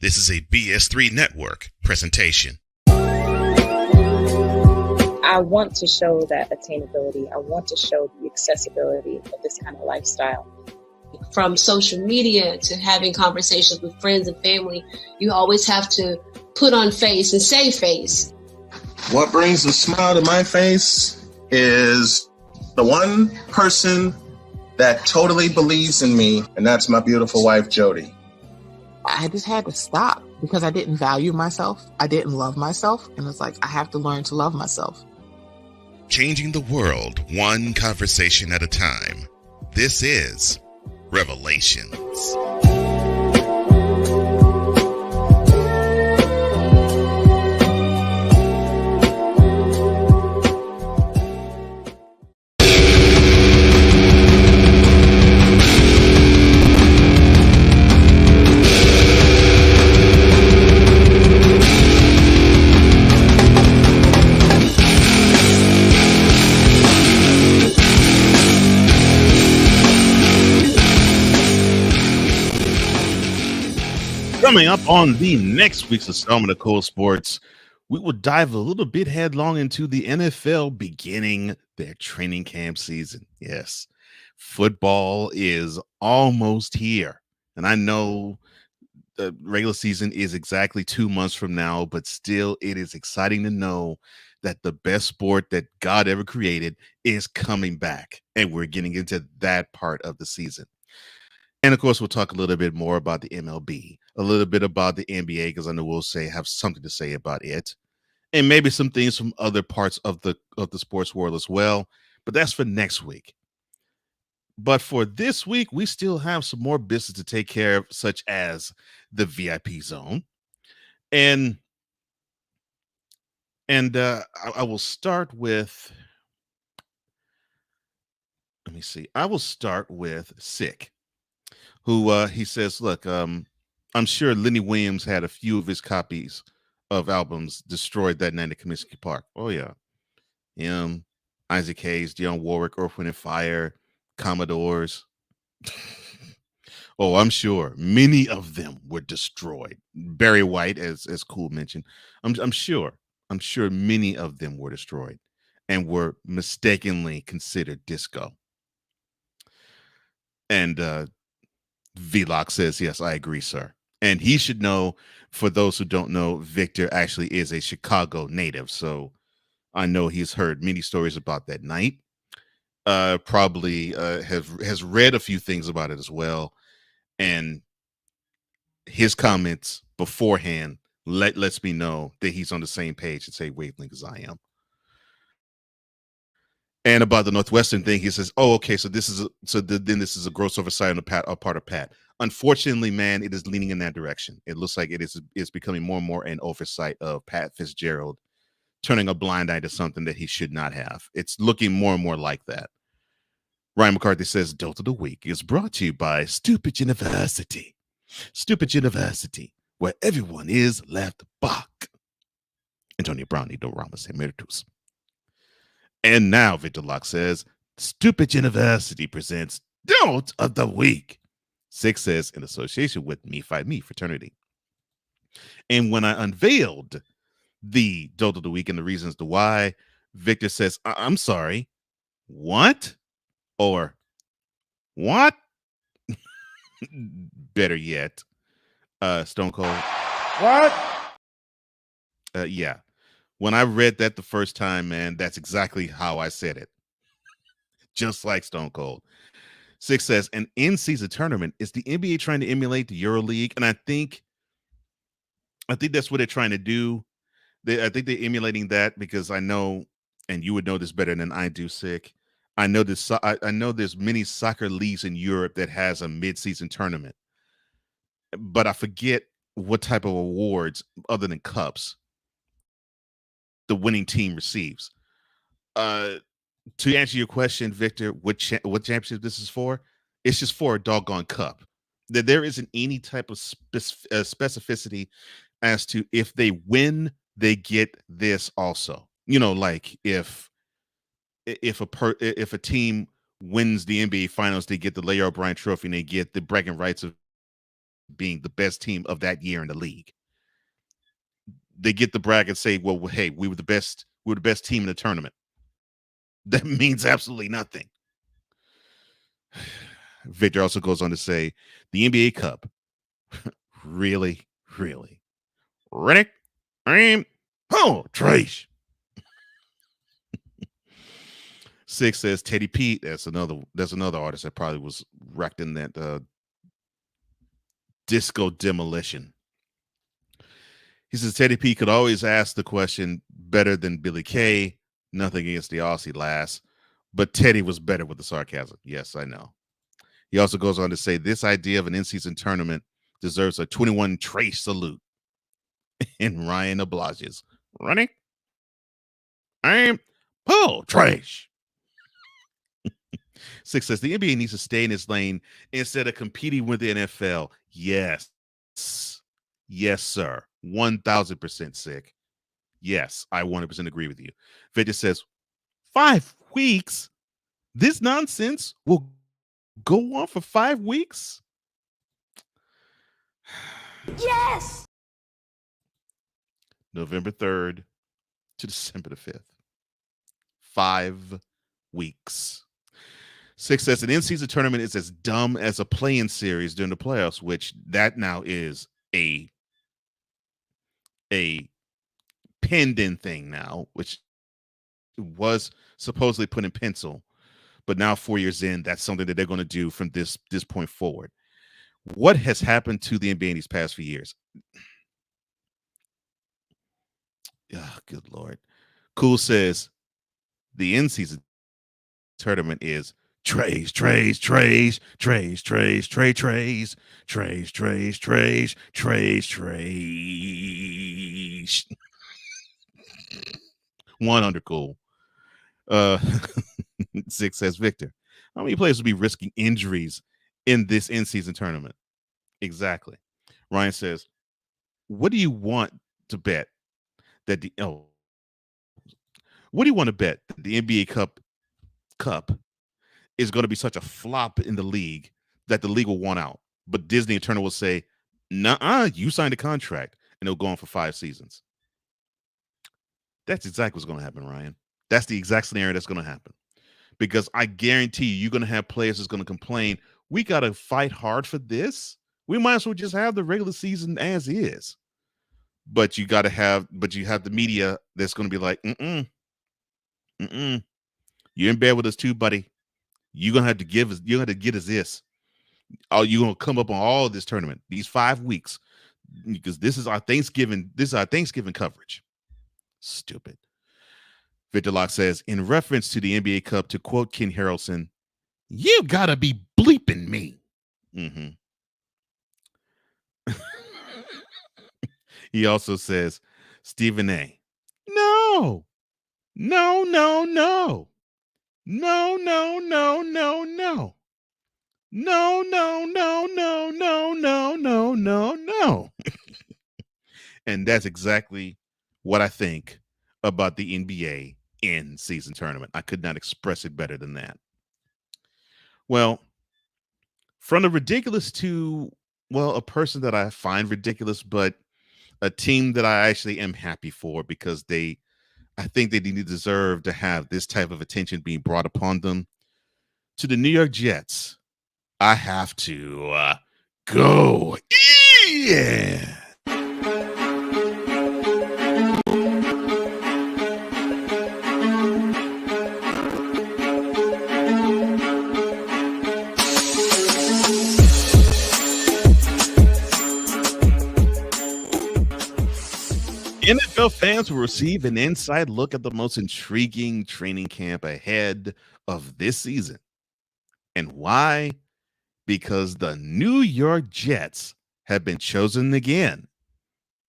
This is a BS3 Network presentation. I want to show that attainability. I want to show the accessibility of this kind of lifestyle. From social media to having conversations with friends and family, you always have to put on face and say face. What brings a smile to my face is the one person that totally believes in me, and that's my beautiful wife, Jody. I just had to stop because I didn't value myself. I didn't love myself. And it's like, I have to learn to love myself. Changing the world one conversation at a time. This is Revelations. Coming up on the next week's installment of Cole Sportz, we will dive a little bit headlong into the NFL beginning their training camp season. Yes, football is almost here. And I know the regular season is exactly 2 months from now, but still it is exciting to know that the best sport that God ever created is coming back. And we're getting into that part of the season. And of course, we'll talk a little bit more about the MLB, a little bit about the NBA, because I know we'll have something to say about it, and maybe some things from other parts of the sports world as well. But that's for next week. But for this week, we still have some more business to take care of, such as the VIP zone, and I will start with Let me see. I will start with Sick, who he says, look, I'm sure Lenny Williams had a few of his copies of albums destroyed that night at Comiskey Park. Oh, yeah. Him, Isaac Hayes, Dionne Warwick, Earth, Wind and Fire, Commodores. Oh, I'm sure many of them were destroyed. Barry White, as Cool mentioned, I'm sure many of them were destroyed and were mistakenly considered disco. And Vlog says, yes, I agree, sir. And he should know, for those who don't know, Victor actually is a Chicago native. So I know he's heard many stories about that night. Probably has read a few things about it as well. And his comments beforehand lets me know that he's on the same page and say wavelength as I am. And about the Northwestern thing, he says, "Oh, okay, so this is a gross oversight on the part of Pat. Unfortunately, man, it is leaning in that direction. It looks like it's becoming more and more an oversight of Pat Fitzgerald turning a blind eye to something that he should not have. It's looking more and more like that." Ryan McCarthy says, "Dolt of the Week is brought to you by Stupid University. Stupid University, where everyone is left back." Antonio Brownie do Ramos Emeritus. And now, Victor Locke says, Stupid University presents Dolt of the Week. Six says, in association with Me Fight Me fraternity. And when I unveiled the Dolt of the Week and the reasons to why, Victor says, I'm sorry, what? Or what? Better yet, Stone Cold. What? Yeah. When I read that the first time, man, that's exactly how I said it. Just like Stone Cold. Six says, an in-season tournament is the NBA trying to emulate the EuroLeague, and I think that's what they're trying to do. I think they're emulating that because I know, and you would know this better than I do, Sick. I know this. I know there's many soccer leagues in Europe that has a mid-season tournament, but I forget what type of awards other than cups the winning team receives. To answer your question, Victor, what championship this is for? It's just for a doggone cup. There isn't any type of specificity as to if they win, they get this also. You know, like if a team wins the NBA Finals, they get the Larry O'Brien Trophy and they get the bragging rights of being the best team of that year in the league. They get the brag and say, well, hey, we were the best team in the tournament. That means absolutely nothing. Victor also goes on to say, the NBA Cup. Really? Riddick? Trash. Six says Teddy Pete. That's another artist that probably was wrecked in that disco demolition. He says Teddy P could always ask the question better than Billy Kay. Nothing against the Aussie lass, but Teddy was better with the sarcasm. Yes, I know. He also goes on to say this idea of an in-season tournament deserves a 21 trace salute. And Ryan obliges. Running? I'm Paul Trash. Six says the NBA needs to stay in its lane instead of competing with the NFL. Yes. Yes, sir. 1,000% Sick. Yes, I 100% agree with you. Victor says, 5 weeks? This nonsense will go on for 5 weeks? Yes! November 3rd to December the 5th. 5 weeks. Six says an in-season tournament is as dumb as a play-in series during the playoffs, which that now is a penned-in thing now, which was supposedly put in pencil, but now 4 years in, that's something that they're going to do from this point forward. What has happened to the NBA in these past few years? Oh, good Lord. Cool says the in-season tournament is trays. One under Cool. Six says Victor. How many players would be risking injuries in this in-season tournament? Exactly. Ryan says, what do you want to bet that what do you want to bet that the NBA Cup is going to be such a flop in the league that the league will want out? But Disney and Turner will say, "Nuh-uh, you signed a contract," and it'll go on for 5 seasons. That's exactly what's going to happen, Ryan. That's the exact scenario that's going to happen. Because I guarantee you're going to have players that's going to complain, we got to fight hard for this. We might as well just have the regular season as is. But you have the media that's going to be like, you're in bed with us too, buddy. You're going to have to get us this. Oh, you're going to come up on all of this tournament, these 5 weeks, because this is our Thanksgiving coverage. Stupid. Victor Locke says, in reference to the NBA Cup, to quote Ken Harrelson, you gotta be bleeping me. Mm-hmm. He also says, Stephen A. No. No, no, no. No, no, no, no, no. No, no, no, no, no, no, no, no, no. And that's exactly what I think about the NBA in-season tournament. I could not express it better than that. Well, from the ridiculous to, a person that I find ridiculous, but a team that I actually am happy for because I think they deserve to have this type of attention being brought upon them. To the New York Jets, I have to go. Yeah. NFL fans will receive an inside look at the most intriguing training camp ahead of this season. And why? Because the New York Jets have been chosen again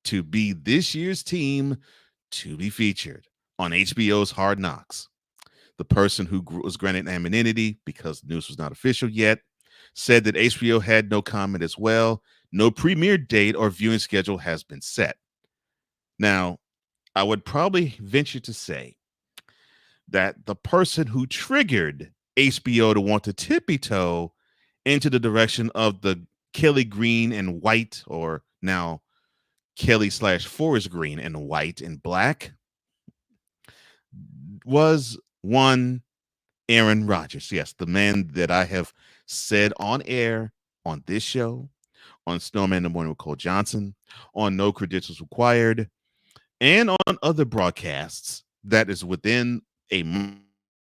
to be this year's team to be featured on HBO's Hard Knocks. The person who was granted anonymity because the news was not official yet said that HBO had no comment as well. No premiere date or viewing schedule has been set. Now, I would probably venture to say that the person who triggered HBO to want to tippy toe into the direction of the Kelly Green and White, or now Kelly/Forest Green and White and Black, was one Aaron Rodgers. Yes, the man that I have said on air on this show, on Snowman in the Morning with Cole Johnson, on No Credentials Required, and on other broadcasts that is within a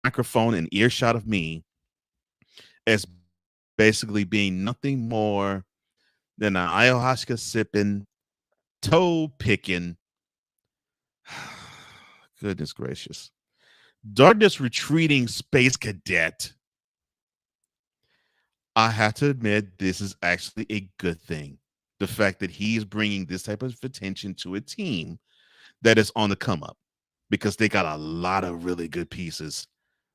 microphone and earshot of me, as basically being nothing more than an ayahuasca sipping, toe picking, goodness gracious, darkness retreating space cadet. I have to admit, this is actually a good thing. The fact that he is bringing this type of attention to a team that is on the come up, because they got a lot of really good pieces,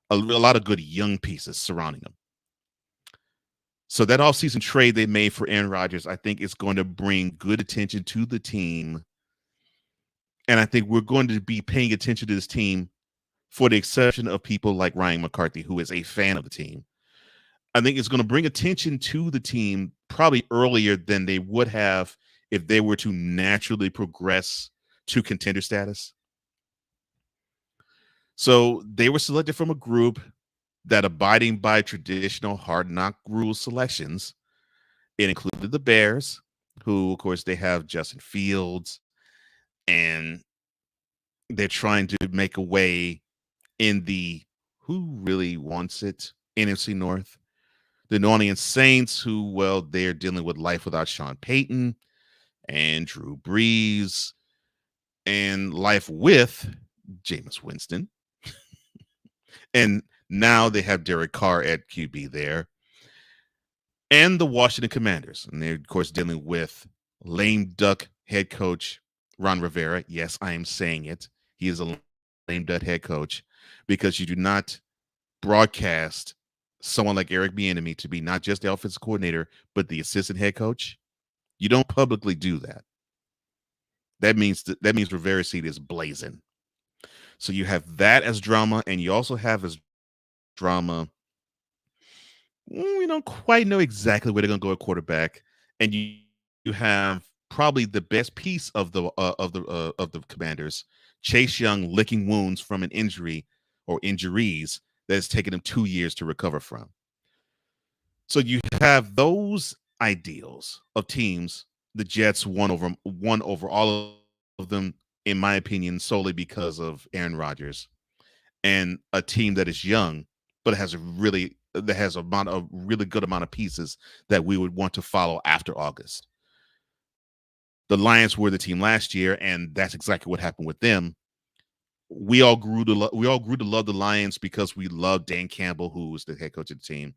a lot of good young pieces surrounding them. So that offseason trade they made for Aaron Rodgers, I think is going to bring good attention to the team. And I think we're going to be paying attention to this team, for the exception of people like Ryan McCarthy, who is a fan of the team. I think it's going to bring attention to the team probably earlier than they would have if they were to naturally progress to contender status. So they were selected from a group that, abiding by traditional Hard Knock rule selections, it included the Bears, who, of course, they have Justin Fields, and they're trying to make a way in the who really wants it NFC North. The New Orleans Saints, who, well, they're dealing with life without Sean Payton and Drew Brees, and life with Jameis Winston. And now they have Derek Carr at QB there. And the Washington Commanders. And they're, of course, dealing with lame duck head coach Ron Rivera. Yes, I am saying it. He is a lame duck head coach, because you do not broadcast someone like Eric Bieniemy to be not just the offensive coordinator, but the assistant head coach. You don't publicly do that. That means Rivera's seat is blazing. So you have that as drama, and you also have as drama. We don't quite know exactly where they're going to go at quarterback, and you have probably the best piece of the Commanders, Chase Young, licking wounds from an injury or injuries that has taken him 2 years to recover from. So you have those ideals of teams. The Jets won over all of them, in my opinion, solely because of Aaron Rodgers, and a team that is young but has a really good amount of pieces that we would want to follow after August. The Lions were the team last year, and that's exactly what happened with them. We all grew to love the Lions because we loved Dan Campbell, who was the head coach of the team,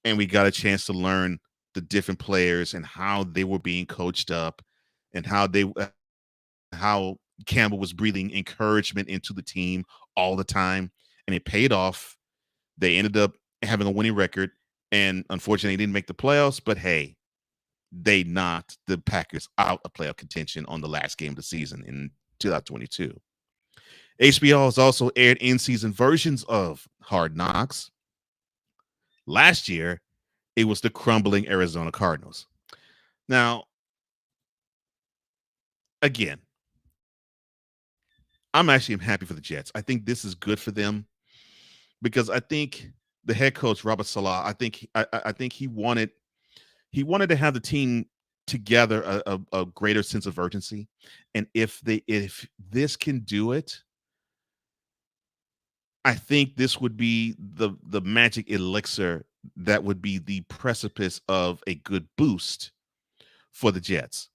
and we got a chance to learn the different players and how they were being coached up, and how Campbell was breathing encouragement into the team all the time, and it paid off. They ended up having a winning record, and unfortunately, they didn't make the playoffs. But hey, they knocked the Packers out of playoff contention on the last game of the season in 2022. HBO has also aired in-season versions of Hard Knocks. Last year, it was the crumbling Arizona Cardinals. Now, again, I'm happy for the Jets. I think this is good for them because I think the head coach, Robert Saleh, I think he wanted to have the team together a greater sense of urgency. And if this can do it, I think this would be the magic elixir that would be the precipice of a good boost for the Jets.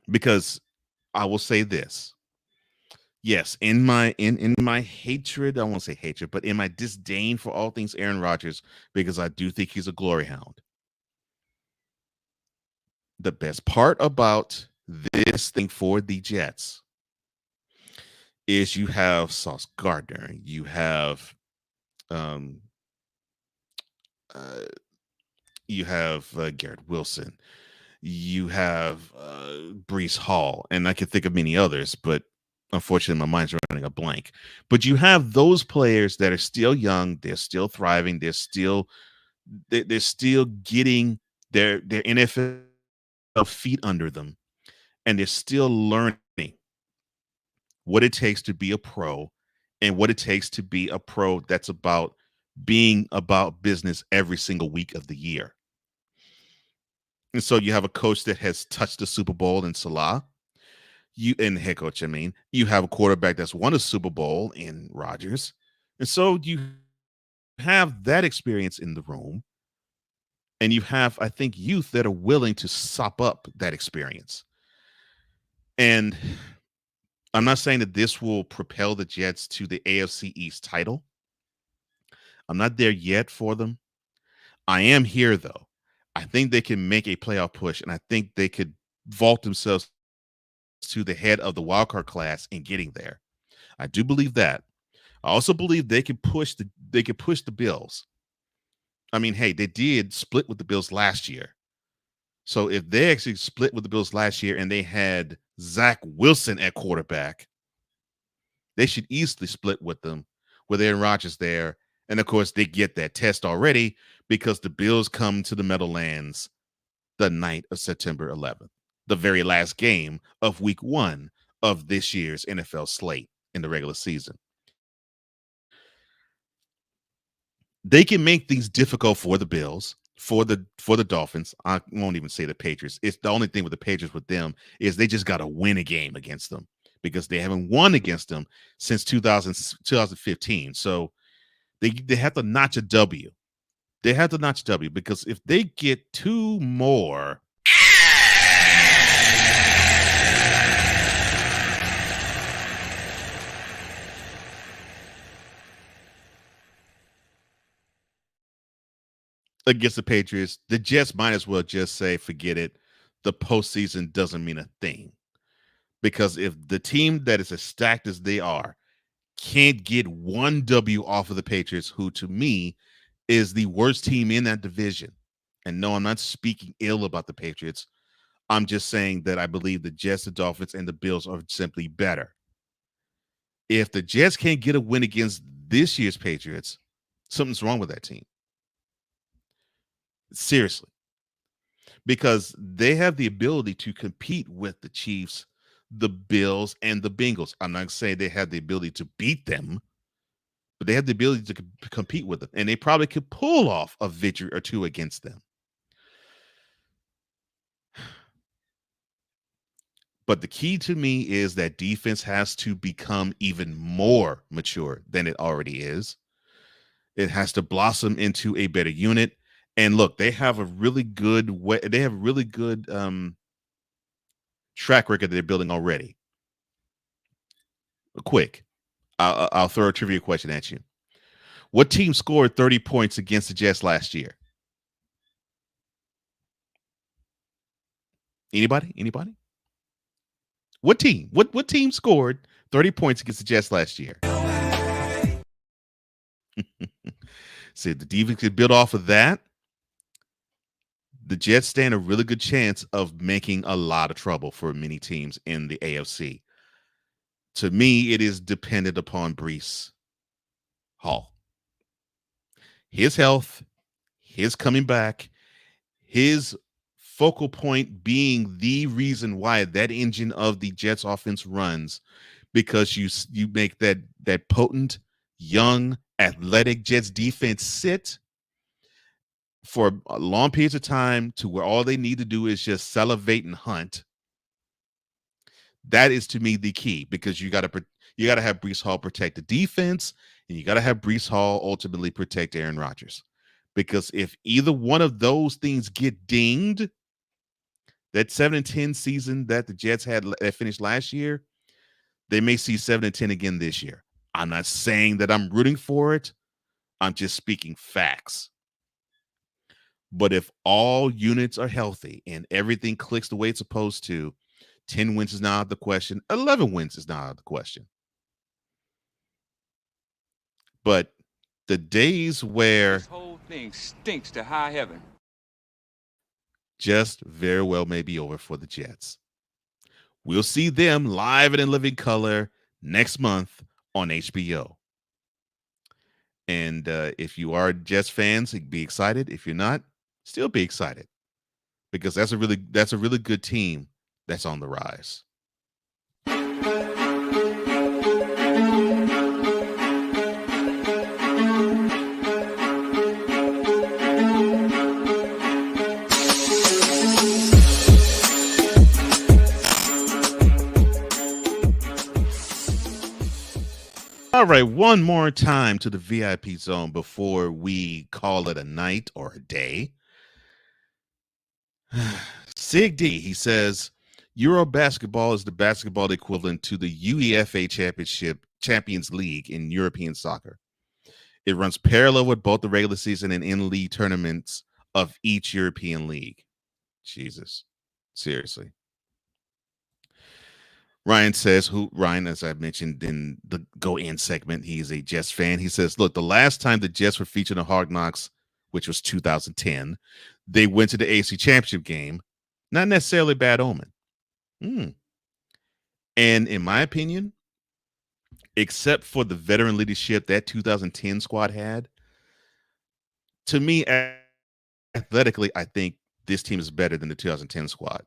Because I will say this. Yes, in my hatred, I won't say hatred, but in my disdain for all things Aaron Rodgers, because I do think he's a glory hound. The best part about this thing for the Jets is you have Sauce Gardner, you have Garrett Wilson, you have Breece Hall, and I could think of many others, but unfortunately, my mind's running a blank. But you have those players that are still young, they're still thriving, they're still getting their NFL feet under them, and they're still learning what it takes to be a pro, and what it takes to be a pro that's about being about business every single week of the year. And so you have a coach that has touched the Super Bowl in Salah. And the head coach, you have a quarterback that's won a Super Bowl in Rodgers. And so you have that experience in the room. And you have, I think, youth that are willing to sop up that experience. And I'm not saying that this will propel the Jets to the AFC East title. I'm not there yet for them. I am here, though. I think they can make a playoff push, and I think they could vault themselves to the head of the wildcard class in getting there. I do believe that. I also believe they can push the Bills. I mean, hey, they did split with the Bills last year. So if they actually split with the Bills last year and they had Zach Wilson at quarterback, they should easily split with them with Aaron Rodgers there. And of course, they get that test already because the Bills come to the Meadowlands the night of September 11th, the very last game of week 1 of this year's NFL slate in the regular season. They can make things difficult for the Bills, for the Dolphins. I won't even say the Patriots. It's the only thing with the Patriots with them is they just got to win a game against them because they haven't won against them since 2015. So they have to notch a W. They have to notch a W because if they get 2 more against the Patriots, the Jets might as well just say, forget it. The postseason doesn't mean a thing. Because if the team that is as stacked as they are can't get 1 W off of the Patriots, who to me is the worst team in that division. And no, I'm not speaking ill about the Patriots. I'm just saying that I believe the Jets, the Dolphins, and the Bills are simply better. If the Jets can't get a win against this year's Patriots, something's wrong with that team. Seriously. Because they have the ability to compete with the Chiefs, the Bills, and the Bengals. I'm not saying they have the ability to beat them, but they have the ability to compete with them. And they probably could pull off a victory or two against them. But the key to me is that defense has to become even more mature than it already is. It has to blossom into a better unit. And look, they have a really good way. They have a really good track record that they're building already. Quick, I'll throw a trivia question at you. What team scored 30 points against the Jets last year? Anybody? What team? What team scored 30 points against the Jets last year? See, the defense could build off of that. The Jets stand a really good chance of making a lot of trouble for many teams in the AFC. To me, it is dependent upon Breece Hall. His health, his coming back, his focal point being the reason why that engine of the Jets offense runs, because you make that potent, young, athletic Jets defense sit for long periods of time to where all they need to do is just salivate and hunt. That is, to me, the key, because you got to have Breece Hall protect the defense, and you got to have Breece Hall ultimately protect Aaron Rodgers. Because if either one of those things get dinged, that 7-10 season that the Jets had that finished last year, they may see 7-10 again this year. I'm not saying that I'm rooting for it. I'm just speaking facts. But if all units are healthy and everything clicks the way it's supposed to, 10 wins is not out of the question. 11 wins is not out of the question. But the days where this whole thing stinks to high heaven just very well may be over for the Jets. We'll see them live and in living color next month on HBO. And if you are Jets fans, be excited. If you're not, still be excited, because that's a really good team that's on the rise. All right, one more time to the VIP zone before we call it a night or a day. Sig D, he says, Euro basketball is the basketball equivalent to the UEFA Champions League in European soccer. It runs parallel with both the regular season and in-league tournaments of each European league. Jesus, seriously. Ryan says, Ryan, as I mentioned in the Go In segment, he's a Jets fan. He says, look, the last time the Jets were featured in Hard Knocks, which was 2010, they went to the AFC Championship game. Not necessarily a bad omen. And in my opinion, except for the veteran leadership that 2010 squad had, to me, athletically, I think this team is better than the 2010 squad.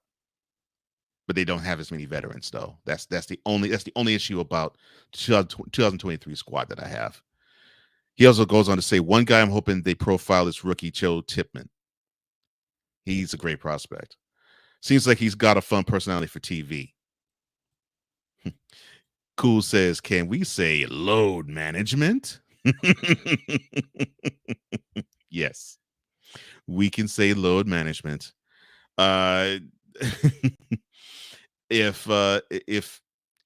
But they don't have as many veterans, though. That's the only issue about 2023 squad that I have. He also goes on to say, one guy I'm hoping they profile is rookie Joe Tipman. He's a great prospect. Seems like he's got a fun personality for TV. Cool says, can we say load management? Yes, we can say load management. If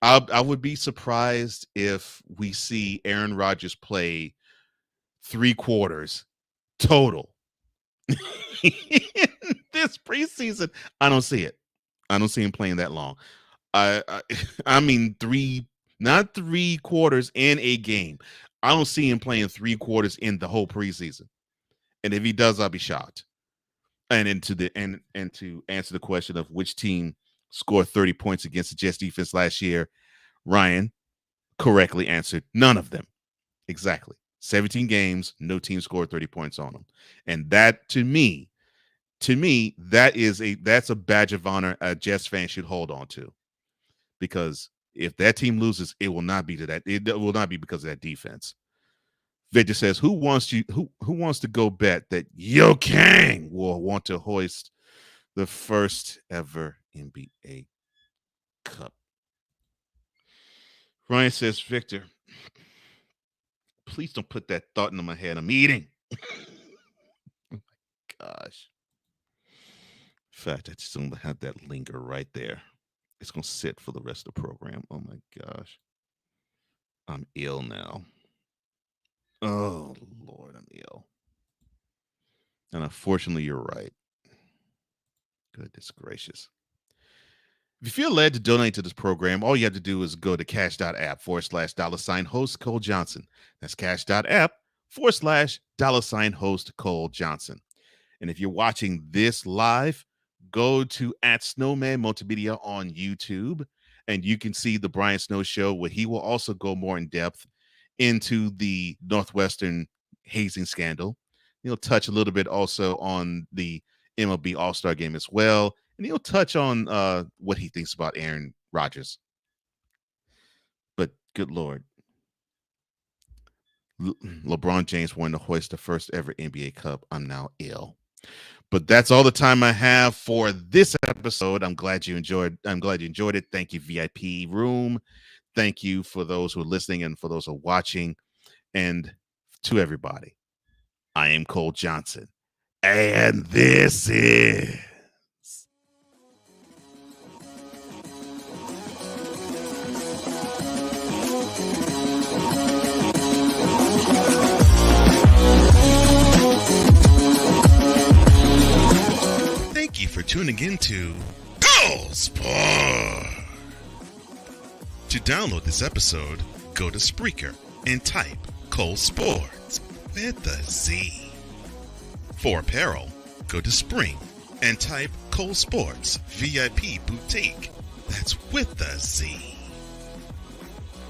I would be surprised if we see Aaron Rodgers play 3 quarters total this preseason. I don't see it. I don't see him playing that long. I mean not 3 quarters in a game. I don't see him playing 3 quarters in the whole preseason. And if he does, I'll be shocked. And to answer the question of which team scored 30 points against the Jets defense last year, Ryan correctly answered none of them. Exactly. 17 games, no team scored 30 points on them. And that to me, that's a badge of honor a Jets fan should hold on to. Because if that team loses, it will not be because of that defense. Victor says, who wants to go bet that Yo Kang will want to hoist the first ever NBA Cup? Ryan says, Victor, please don't put that thought into my head. I'm eating. Oh my gosh. In fact, I just don't have that linger right there. It's going to sit for the rest of the program. Oh my gosh. I'm ill now. Oh, Lord, I'm ill. And unfortunately, you're right. Goodness gracious. If you feel led to donate to this program, all you have to do is go to cash.app/$host Cole Johnson. That's cash.app/$host Cole Johnson. And if you're watching this live, go to @Snowman Multimedia on YouTube, and you can see the Brian Snow Show, where he will also go more in depth into the Northwestern hazing scandal. He'll touch a little bit also on the MLB All-Star Game as well, and he'll touch on what he thinks about Aaron Rodgers. But good Lord, LeBron James wanting to hoist the first ever NBA Cup. I'm now ill. But that's all the time I have for this episode. I'm glad you enjoyed it. Thank you, VIP Room. Thank you for those who are listening and for those who are watching. And to everybody, I am Cole Johnson. And this is... Thank you for tuning in to Cole Sportz. To download this episode, go to Spreaker and type Cole Sportz with a Z. For apparel, go to Spring and type Cole Sportz VIP Boutique. That's with a Z.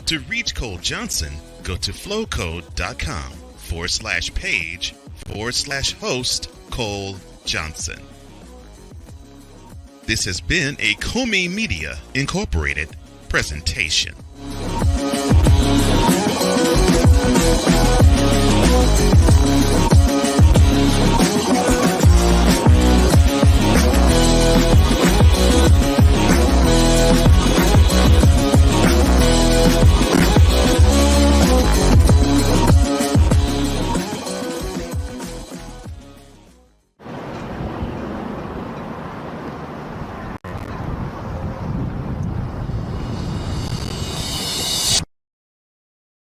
To reach Cole Johnson, go to flowcode.com/page/host Cole Johnson. This has been a Comey Media Incorporated presentation.